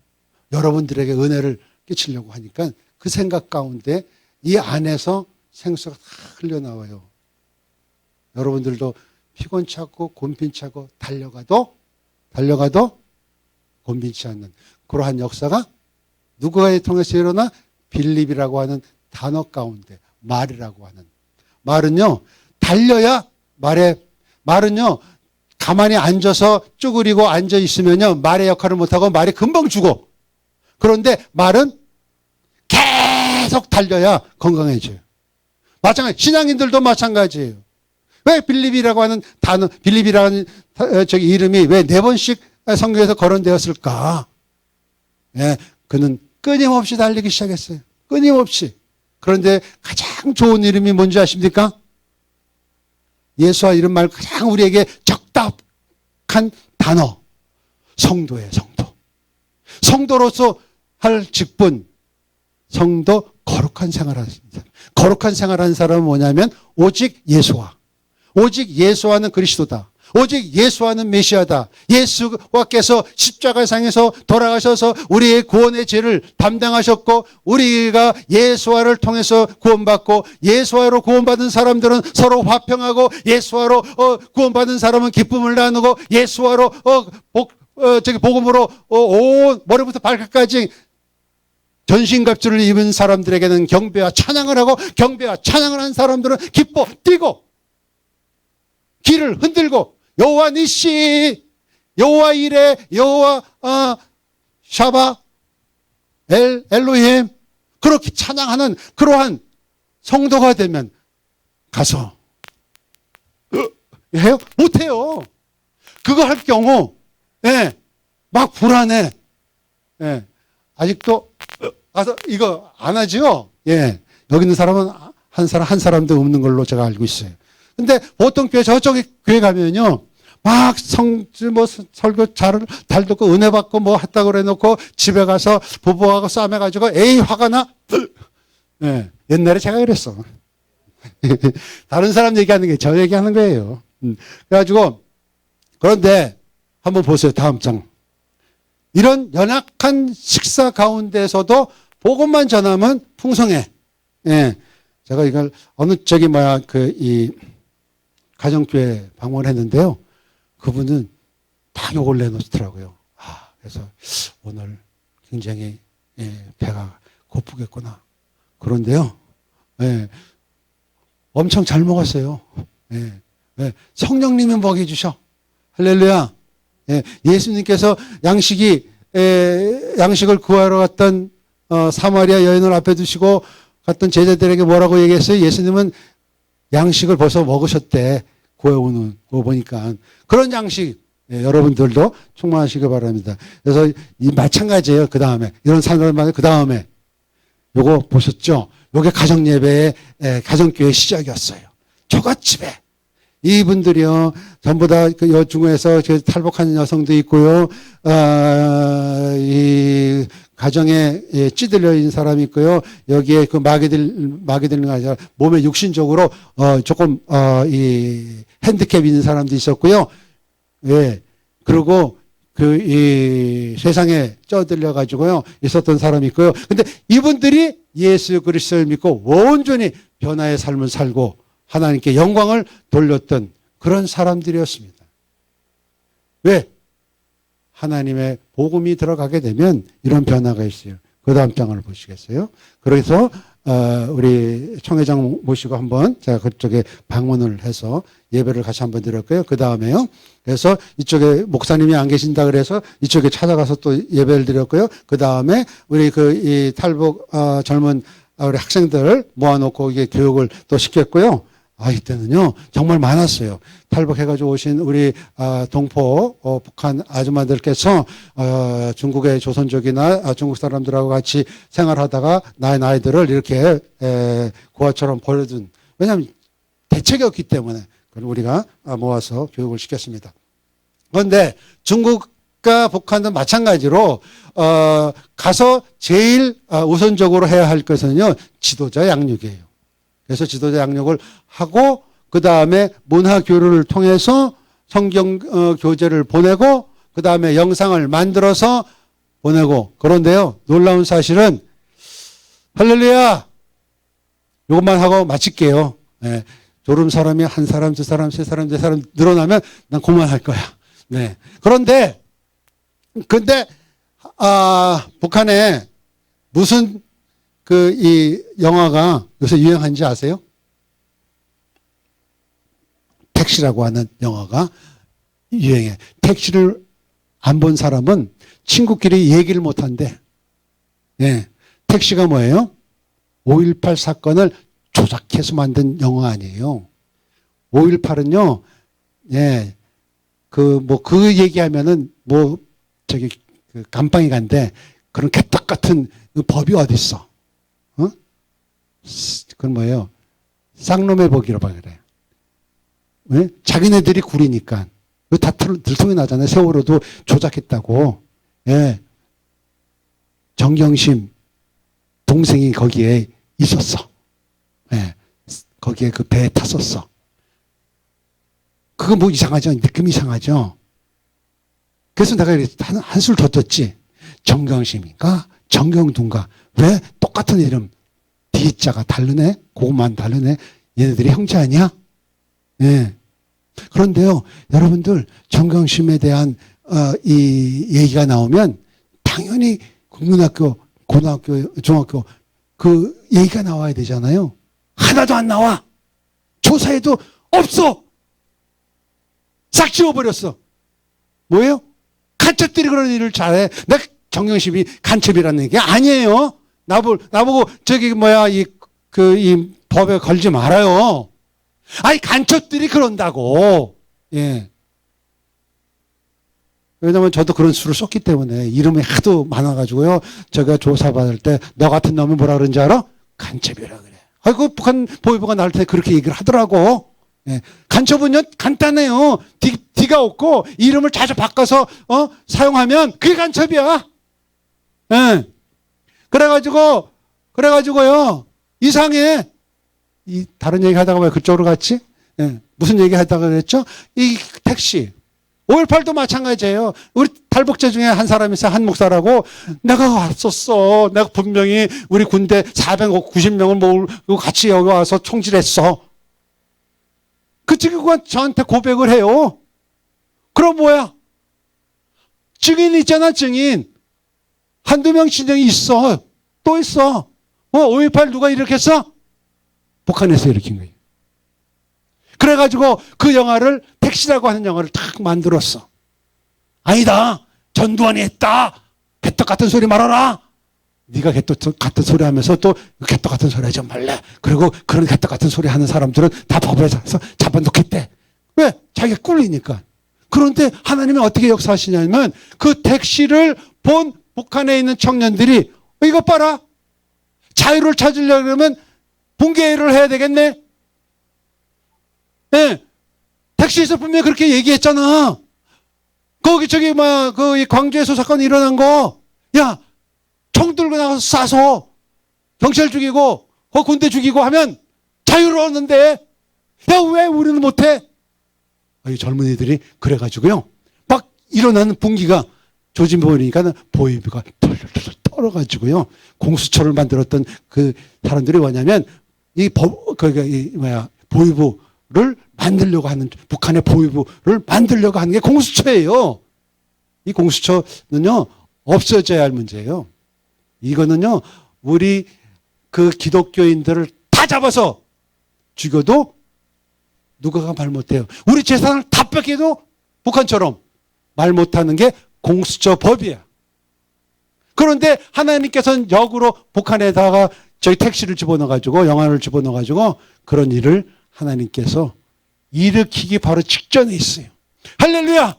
여러분들에게 은혜를 끼치려고 하니까 그 생각 가운데 이 안에서 생수가 다 흘러나와요. 여러분들도 피곤치 않고 곤빈치 않고 달려가도 곤빈치 않는 그러한 역사가 누구에 통해서 일어나? 빌립이라고 하는 단어 가운데 말이라고 하는. 말은요, 달려야 말은요, 가만히 앉아서 쭈그리고 앉아 있으면요, 말의 역할을 못하고 말이 금방 죽어. 그런데 말은 계속 달려야 건강해져요. 마찬가지, 신앙인들도 마찬가지예요. 왜 빌립이라고 하는 단어, 빌립이라는 이름이 왜 4번씩 성경에서 거론되었을까? 예, 그는 끊임없이 달리기 시작했어요. 끊임없이. 그런데 가장 좋은 이름이 뭔지 아십니까? 예수와 이름 말고 가장 우리에게 적답한 단어. 성도예요, 성도. 성도로서 할 직분. 성도 거룩한 생활하는 사람. 거룩한 생활하는 사람은 뭐냐면 오직 예수와는 그리스도다. 오직 예수와는 메시아다. 예수와께서 십자가상에서 돌아가셔서 우리의 구원의 죄를 담당하셨고 우리가 예수와를 통해서 구원받고 예수와로 구원받은 사람들은 서로 화평하고 예수와로 구원받은 사람은 기쁨을 나누고 예수와로 복음으로 온 머리부터 발끝까지 전신갑주를 입은 사람들에게는 경배와 찬양을 하고 경배와 찬양을 한 사람들은 기뻐 뛰고 귀를 흔들고 여호와 니시, 여호와 이레, 여호와 샤바, 엘로힘 그렇게 찬양하는 그러한 성도가 되면 가서 해요? 못해요. 그거 할 경우 막 불안해. 아직도 가서 이거 안 하죠? 여기 있는 사람은 한 사람도 없는 걸로 제가 알고 있어요. 근데 보통 교회 저쪽에 교회 가면요. 막 설교 잘 듣고 은혜 받고 뭐 했다고 그래 놓고 집에 가서 부부하고 싸매가지고 에이 화가 나. 옛날에 제가 그랬어. 다른 사람 얘기하는 게 저 얘기하는 거예요. 그래가지고 그런데 한번 보세요. 다음 장. 이런 연약한 식사 가운데서도 복음만 전하면 풍성해. 제가 이걸 이 가정교회 방문을 했는데요. 그분은 다 욕을 내놓더라고요. 그래서 오늘 굉장히 배가 고프겠구나. 그런데요. 엄청 잘 먹었어요. 성령님이 먹여주셔. 할렐루야. 예수님께서 양식을 구하러 갔던 사마리아 여인을 앞에 두시고 갔던 제자들에게 뭐라고 얘기했어요? 예수님은 양식을 벌써 먹으셨대. 구해오는 거 보니까. 그런 양식, 여러분들도 충만하시기 바랍니다. 그래서 마찬가지예요. 그 다음에. 이런 사람들만 그 다음에. 요거 보셨죠? 요게 가정예배의, 가정교회 시작이었어요. 초가집에. 이분들이요, 전부 다 그 여중에서 탈북한 여성도 있고요, 이 가정에 찌들려 있는 사람이 있고요, 여기에 그 마귀 들는 거 아니라 몸에 육신적으로, 조금, 이 핸디캡 있는 사람도 있었고요, 그리고 이 세상에 쪄들려 가지고요, 있었던 사람이 있고요. 근데 이분들이 예수 그리스도를 믿고 온전히 변화의 삶을 살고 하나님께 영광을 돌렸던 그런 사람들이었습니다. 왜? 하나님의 복음이 들어가게 되면 이런 변화가 있어요. 그 다음 장을 보시겠어요? 그래서 우리 총회장 모시고 한번 제가 그쪽에 방문을 해서 예배를 같이 한번 드렸고요. 그 다음에요. 그래서 이쪽에 목사님이 안 계신다 그래서 이쪽에 찾아가서 또 예배를 드렸고요. 그 다음에 우리 이 탈북 젊은 우리 학생들 모아놓고 이게 교육을 또 시켰고요. 이때는요 정말 많았어요. 탈북해가지고 오신 우리 동포 북한 아줌마들께서 중국의 조선족이나 중국 사람들하고 같이 생활하다가 나이들을 이렇게 고아처럼 버려둔, 왜냐하면 대책이 없기 때문에 그걸 우리가 모아서 교육을 시켰습니다. 그런데 중국과 북한도 마찬가지로 가서 제일 우선적으로 해야 할 것은요 지도자 양육이에요. 그래서 지도자 양육을 하고 그 다음에 문화 교류를 통해서 성경 교재를 보내고 그 다음에 영상을 만들어서 보내고, 그런데요 놀라운 사실은 할렐루야 이것만 하고 마칠게요. 네. 졸음 사람이 한 사람, 두 사람, 세 사람, 네 사람 늘어나면 난 그만할 거야. 네. 근데 북한에 무슨 이 영화가 요새 유행한지 아세요? 택시라고 하는 영화가 유행해. 택시를 안 본 사람은 친구끼리 얘기를 못 한대. 예. 택시가 뭐예요? 5.18 사건을 조작해서 만든 영화 아니에요. 5.18은요, 예. 그 얘기하면은 감방이 간데 그런 개떡 같은 법이 어딨어? 그건 뭐예요? 쌍놈의 복이라고 그래요. 왜? 자기네들이 구리니까. 다 들통이 나잖아요. 세월호도 조작했다고. 예. 정경심 동생이 거기에 있었어. 예. 거기에 그 배에 탔었어. 그거 뭐 이상하죠? 느낌 이상하죠? 그래서 내가 한술 더 떴지. 정경심인가? 정경두인가? 왜? 똑같은 이름. D자가 다르네? 그것만 다르네? 얘네들이 형제 아니야? 예. 그런데요, 여러분들, 정경심에 대한, 이 얘기가 나오면, 당연히 국민학교, 고등학교, 중학교, 그 얘기가 나와야 되잖아요. 하나도 안 나와. 조사에도 없어. 싹 지워버렸어. 뭐예요? 간첩들이 그런 일을 잘해. 내가 정경심이 간첩이라는 게 아니에요. 나보고 이 법에 걸지 말아요. 아니 간첩들이 그런다고. 예. 왜냐면 저도 그런 수를 썼기 때문에 이름이 하도 많아가지고요. 제가 조사받을 때 너 같은 놈이 뭐라 그런지 알아? 간첩이라 그래. 아이고 북한 보위부가 나올 때 그렇게 얘기를 하더라고. 예. 간첩은요 간단해요. D가 없고 이름을 자주 바꿔서 사용하면 그게 간첩이야. 예. 그래가지고요 이상해. 이 다른 얘기 하다가 왜 그쪽으로 갔지? 예. 무슨 얘기 하다가 그랬죠? 이 택시 5.18도 마찬가지예요. 우리 탈북자 중에 한 사람이 있어, 한 목사라고. 내가 왔었어. 내가 분명히 우리 군대 490명을 모으고 같이 여기 와서 총질했어. 그 친구가 저한테 고백을 해요. 그럼 뭐야? 증인 있잖아, 증인. 한두 명 진정이 있어. 또 있어. 5.18 누가 일으켰어? 북한에서 일으킨 거예요. 그래가지고 그 영화를, 택시라고 하는 영화를 탁 만들었어. 아니다. 전두환이 했다. 개떡 같은 소리 말아라. 네가 개떡 같은 소리 하면서 또 개떡 같은 소리 하지 말래. 그리고 그런 개떡 같은 소리 하는 사람들은 다 법에 잡아놓겠대. 왜? 자기가 꿀리니까. 그런데 하나님은 어떻게 역사하시냐면 그 택시를 본 북한에 있는 청년들이 이것 봐라. 자유를 찾으려면 붕괴를 해야 되겠네. 네. 택시에서 분명히 그렇게 얘기했잖아. 이 광주에서 사건이 일어난 거, 야, 총 들고 나가서 쏴서 경찰 죽이고, 군대 죽이고 하면 자유를 얻는데, 야, 왜 우리는 못해? 이 젊은이들이 그래가지고요, 막 일어나는 분기가 조짐 보이니까 보위부가 털털 떨어가지고요, 공수처를 만들었던 그 사람들이 뭐냐면, 보위부를 만들려고 하는, 북한의 보위부를 만들려고 하는 게 공수처예요. 이 공수처는요, 없어져야 할 문제예요. 이거는요, 우리 그 기독교인들을 다 잡아서 죽여도 누가가 말 못해요. 우리 재산을 다 뺏겨도 북한처럼 말 못하는 게 공수처 법이야. 그런데 하나님께서는 역으로 북한에다가 저희 택시를 집어넣어가지고, 영화를 집어넣어가지고 그런 일을 하나님께서 일으키기 바로 직전에 있어요. 할렐루야!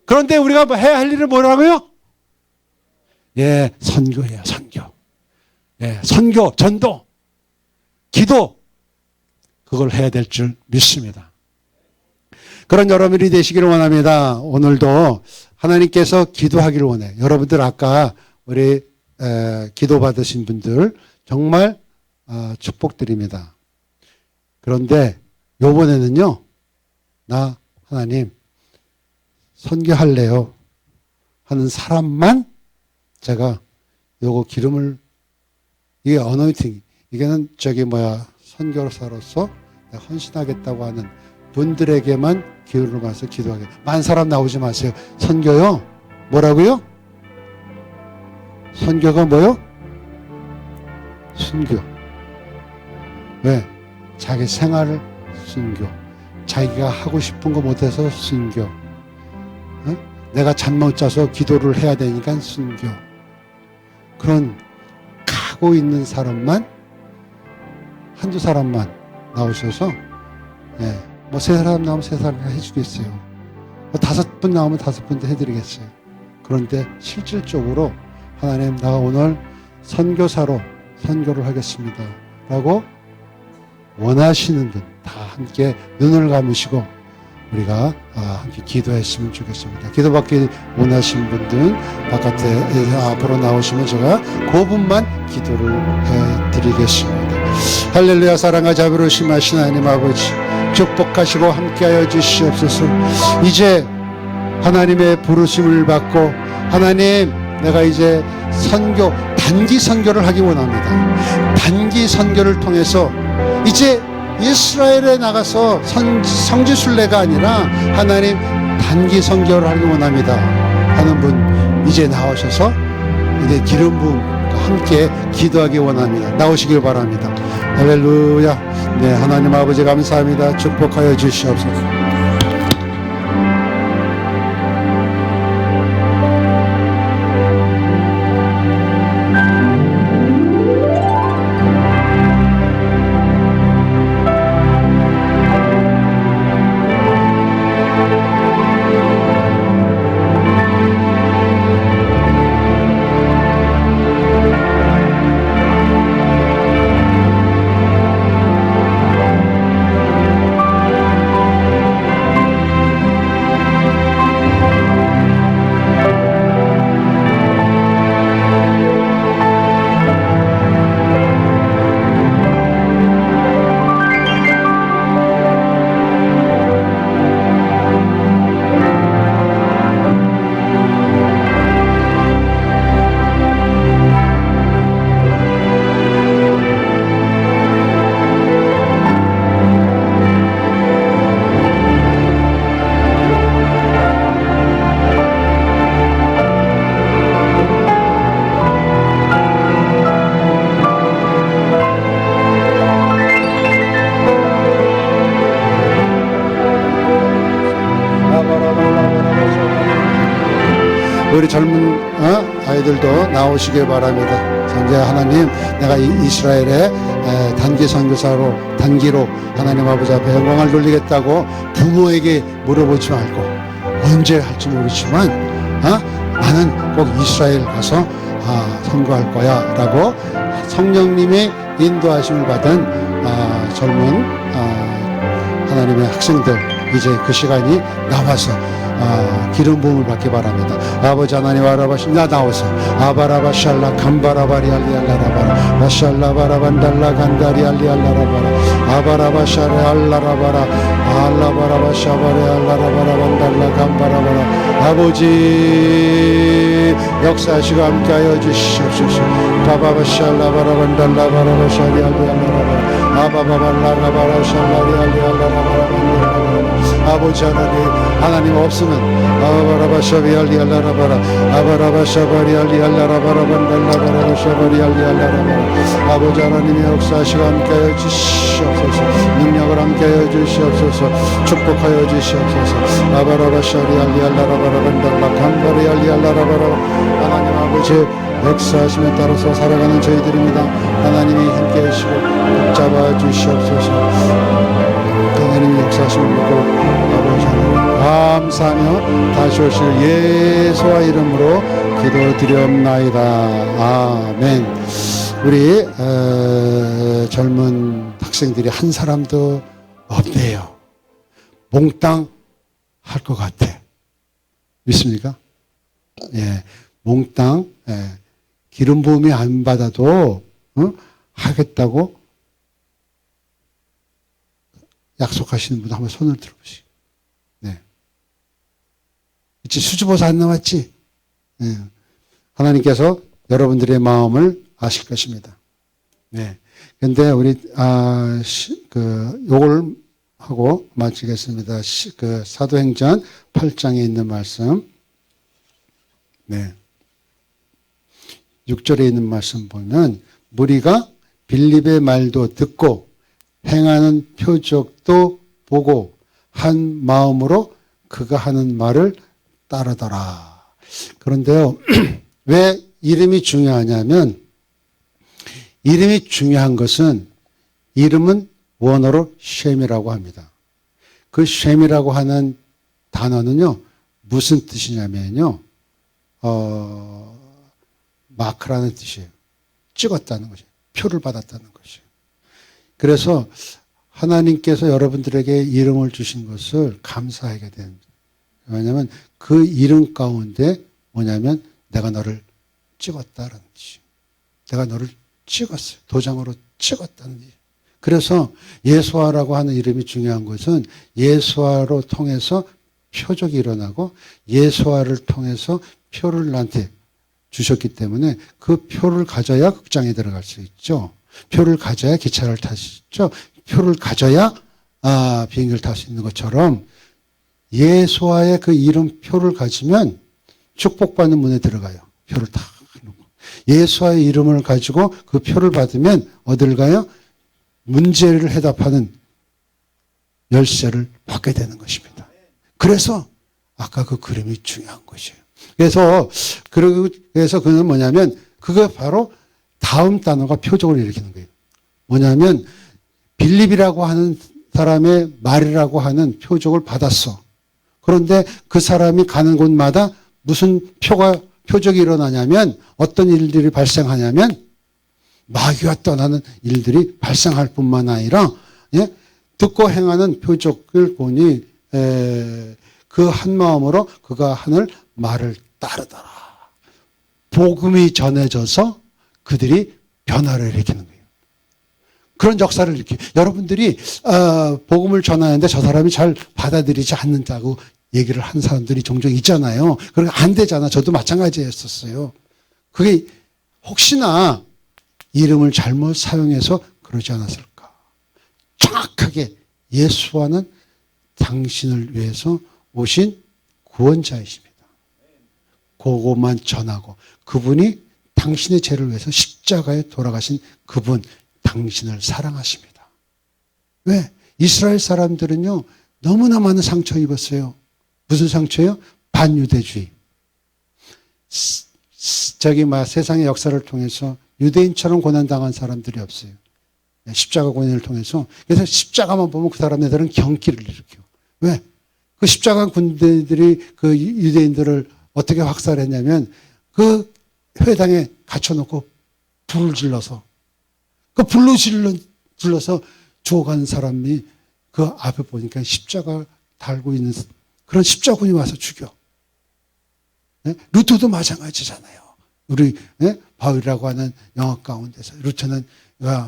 그런데 우리가 뭐 해야 할 일은 뭐라고요? 예, 선교예요, 선교. 예, 선교, 전도, 기도, 그걸 해야 될 줄 믿습니다. 그런 여러분이 되시기를 원합니다. 오늘도 하나님께서 기도하기를 원해요. 여러분들 아까 우리 기도 받으신 분들 정말 축복드립니다. 그런데 요번에는요, 나 하나님 선교할래요 하는 사람만 제가 요거 기름을, 이게 어노인팅, 이게는 선교사로서 헌신하겠다고 하는 분들에게만 기울을 마서 기도하게. 많은 사람 나오지 마세요. 선교요? 뭐라고요? 선교가 뭐요? 순교. 왜? 자기 생활을 순교. 자기가 하고 싶은 거 못해서 순교. 내가 잠 못 자서 기도를 해야 되니까 순교. 그런 가고 있는 사람만, 한두 사람만 나오셔서, 뭐 세 사람 나오면 세 사람 해주겠어요. 뭐 5분 나오면 5분도 해드리겠어요. 그런데 실질적으로 하나님, 나 오늘 선교사로 선교를 하겠습니다 라고 원하시는 분 다 함께 눈을 감으시고 우리가 함께 기도했으면 좋겠습니다. 기도받기 원하시는 분들은 바깥에 앞으로 나오시면 제가 그 분만 기도를 해드리겠습니다. 할렐루야. 사랑과 자비로우심 하신 하나님 아버지, 축복하시고 함께하여 주시옵소서. 이제 하나님의 부르심을 받고, 하나님, 내가 이제 선교, 단기 선교를 하기 원합니다. 단기 선교를 통해서 이제 이스라엘에 나가서 성지순례가 아니라 하나님 단기 선교를 하기 원합니다 하는 분 이제 나오셔서 이제 기름 부음과 함께 기도하기 원합니다. 나오시길 바랍니다. 할렐루야. 네, 하나님 아버지 감사합니다. 축복하여 주시옵소서. 우리 젊은 아이들도 나오시길 바랍니다. 이제 하나님, 내가 이스라엘의 단기 선교사로 단기로 하나님 아버지 앞에 영광을 돌리겠다고 부모에게 물어보지 말고, 언제 할지 모르지만 나는 꼭 이스라엘 가서 선교할 거야 라고 성령님의 인도하심을 받은 젊은 하나님의 학생들, 이제 그 시간이 나와서 기름 부음을 받기 바랍니다. 아버지 하나님, 아라바시 나 나오소. 아바라바샬라 감바라바리 알리알라라바라 바샬라 바라반달라 간다리 알리알라라바라 아바라바샤레 알라라바라 알라바라바샤바레 알라라바라 반달라 감바라바라. 아버지 역사하시고 함께하여 주시옵소서. 바바바샬라 바라반달라 바라바샤리 알리알라라바라 아바바발라라바라 샬라리 알리알라라바라 반달라. 아버지 하나님 없으면 아바라바샤비 알리알라라바라 아바라바샤바리 알리알라라바라 반달라바라바샤바리 알리알라라바라. 아버지 하나님의 역사하시고 함께하여 주시옵소서. 능력을 함께하여 주시옵소서. 축복하여 주시옵소서. 아바라바샤리 알리알라라바라 반달라 감바리 알리알라라바라. 하나님 아버지 역사하심에 따라서 살아가는 저희들입니다. 하나님이 함께 하시고 붙잡아 주시옵소서. 하나님이 역사하심을 믿고 아버지 하나님 감사하며 다시 오실 예수와 이름으로 기도드리옵나이다. 아멘. 우리 젊은 학생들이 한 사람도 없네요. 몽땅 할 것 같아. 믿습니까? 예, 몽땅 기름 부음이 안 받아도 하겠다고 약속하시는 분 한번 손을 들어보시고. 네. 이제 수주보사 안 나왔지? 네. 하나님께서 여러분들의 마음을 아실 것입니다. 네. 근데 우리 요걸 하고 마치겠습니다. 사도행전 8장에 있는 말씀. 네. 6절에 있는 말씀 보면 무리가 빌립의 말도 듣고 행하는 표적도 보고 한 마음으로 그가 하는 말을 따르더라. 그런데요, 왜 이름이 중요하냐면 이름이 중요한 것은 이름은 원어로 쉔이라고 합니다. 그 쉔이라고 하는 단어는요, 무슨 뜻이냐면요, 마크라는 뜻이에요. 찍었다는 것이에요. 표를 받았다는 것이에요. 그래서 하나님께서 여러분들에게 이름을 주신 것을 감사하게 됩니다. 왜냐하면 그 이름 가운데 뭐냐면 내가 너를 찍었다는 뜻이에요. 내가 너를 찍었어요. 도장으로 찍었다는 뜻이에요. 그래서 예수아라고 하는 이름이 중요한 것은 예수아로 통해서 표적이 일어나고 예수아를 통해서 표를 나한테 주셨기 때문에 그 표를 가져야 극장에 들어갈 수 있죠. 표를 가져야 기차를 탈 수 있죠. 표를 가져야 비행기를 탈 수 있는 것처럼 예수아의 그 이름표를 가지면 축복받는 문에 들어가요. 표를 다 놓고. 예수아의 이름을 가지고 그 표를 받으면 어딜 가요? 문제를 해답하는 열쇠를 받게 되는 것입니다. 그래서 아까 그 그림이 중요한 것이에요. 그래서 그는 뭐냐면 그거 바로 다음 단어가 표적을 일으키는 거예요. 뭐냐면 빌립이라고 하는 사람의 말이라고 하는 표적을 받았어. 그런데 그 사람이 가는 곳마다 무슨 표적이 일어나냐면 어떤 일들이 발생하냐면 마귀가 떠나는 일들이 발생할 뿐만 아니라 듣고 행하는 표적을 보니 그 한 마음으로 그가 하는 말을 따르더라. 복음이 전해져서 그들이 변화를 일으키는 거예요. 그런 역사를 일으켜요. 여러분들이 복음을 전하는데 저 사람이 잘 받아들이지 않는다고 얘기를 한 사람들이 종종 있잖아요. 그러니까 안 되잖아. 저도 마찬가지였었어요. 그게 혹시나 이름을 잘못 사용해서 그러지 않았을까. 정확하게 예수와는 당신을 위해서 오신 구원자이십니다. 그것만 전하고 그분이 당신의 죄를 위해서 십자가에 돌아가신 그분, 당신을 사랑하십니다. 왜? 이스라엘 사람들은요, 너무나 많은 상처 입었어요. 무슨 상처요? 반유대주의. 세상의 역사를 통해서 유대인처럼 고난당한 사람들이 없어요. 십자가 고난을 통해서. 그래서 십자가만 보면 그 사람들은 경기를 일으켜. 왜? 그 십자가 군대들이 그 유대인들을 어떻게 학살했냐면 그 회당에 갇혀놓고 불을 질러서 그 불로 질러서 죽어가는 사람이 그 앞에 보니까 십자가 달고 있는 그런 십자군이 와서 죽여. 루트도 마찬가지잖아요. 우리 바울이라고 하는 영화 가운데서 루트는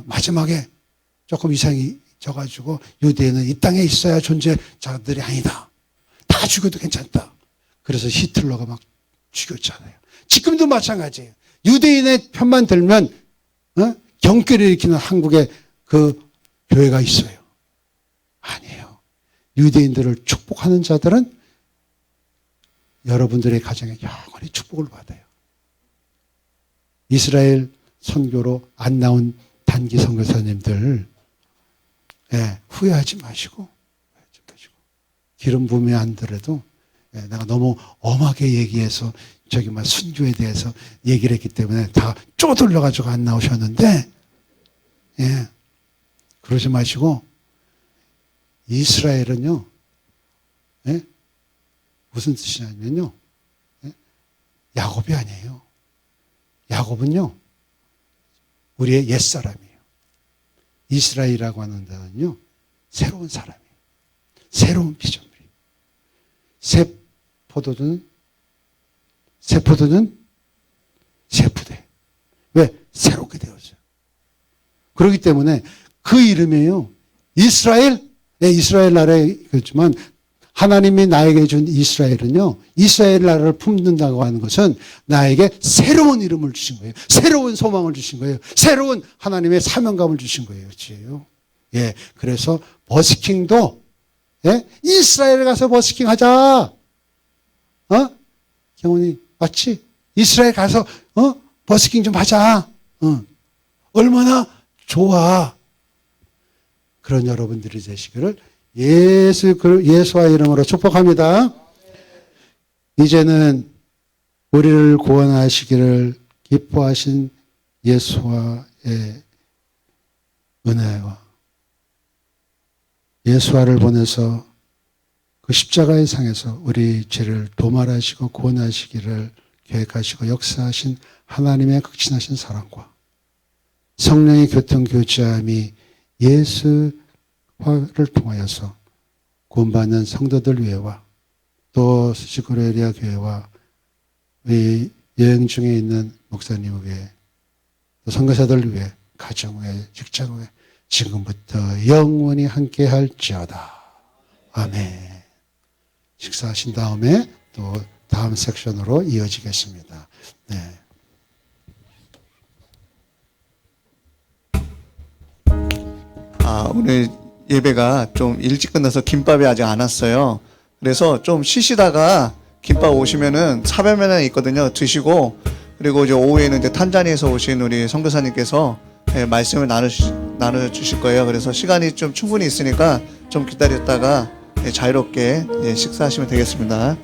마지막에 조금 이상이 져가지고 유대인은 이 땅에 있어야 존재자들이 아니다. 다 죽여도 괜찮다. 그래서 히틀러가 막 죽였잖아요. 지금도 마찬가지예요. 유대인의 편만 들면 경계를 일으키는 한국에 그 교회가 있어요. 아니에요. 유대인들을 축복하는 자들은 여러분들의 가정에 영원히 축복을 받아요. 이스라엘 선교로 안 나온 단기 선교사님들 후회하지 마시고 기름 부음이 안 들어도 예, 내가 너무 엄하게 얘기해서 저기 막 순교에 대해서 얘기를 했기 때문에 다 쪼들려가지고 안 나오셨는데, 예, 그러지 마시고 이스라엘은요, 예, 무슨 뜻이냐면요, 예, 야곱이 아니에요. 야곱은요, 우리의 옛사람이에요. 이스라엘이라고 하는 데는요, 새로운 사람이에요. 새로운 피조물이에요. 새 포도주는 새 푸대. 왜? 새롭게 되었어요. 그렇기 때문에 그 이름이에요. 이스라엘, 네, 이스라엘 나라에 그렇지만 하나님이 나에게 준 이스라엘은요, 이스라엘 나라를 품는다고 하는 것은 나에게 새로운 이름을 주신 거예요. 새로운 소망을 주신 거예요. 새로운 하나님의 사명감을 주신 거예요. 그렇죠? 예, 그래서 버스킹도, 예, 이스라엘에 가서 버스킹 하자. 경훈이, 맞지? 이스라엘 가서, 버스킹 좀 하자. 얼마나 좋아. 그런 여러분들이 되시기를 예수와 이름으로 축복합니다. 이제는 우리를 구원하시기를 기뻐하신 예수와의 은혜와 예수와를 보내서 그 십자가의 상에서 우리 죄를 도말하시고 구원하시기를 계획하시고 역사하신 하나님의 극진하신 사랑과 성령의 교통교제함이 예수화를 통하여서 구원받는 성도들 위해와 또 수지코리아 교회와 우리 여행 중에 있는 목사님 위해 또 선교사들 위해 가정 위해 직장 위해 지금부터 영원히 함께 할지어다. 아멘. 식사하신 다음에 또 다음 섹션으로 이어지겠습니다. 네. 오늘 예배가 좀 일찍 끝나서 김밥이 아직 안 왔어요. 그래서 좀 쉬시다가 김밥 오시면은 사발면에 있거든요. 드시고, 그리고 이제 오후에는 이제 탄자니에서 오신 우리 선교사님께서 말씀을 나눠주실 거예요. 그래서 시간이 좀 충분히 있으니까 좀 기다렸다가 자유롭게 식사하시면 되겠습니다.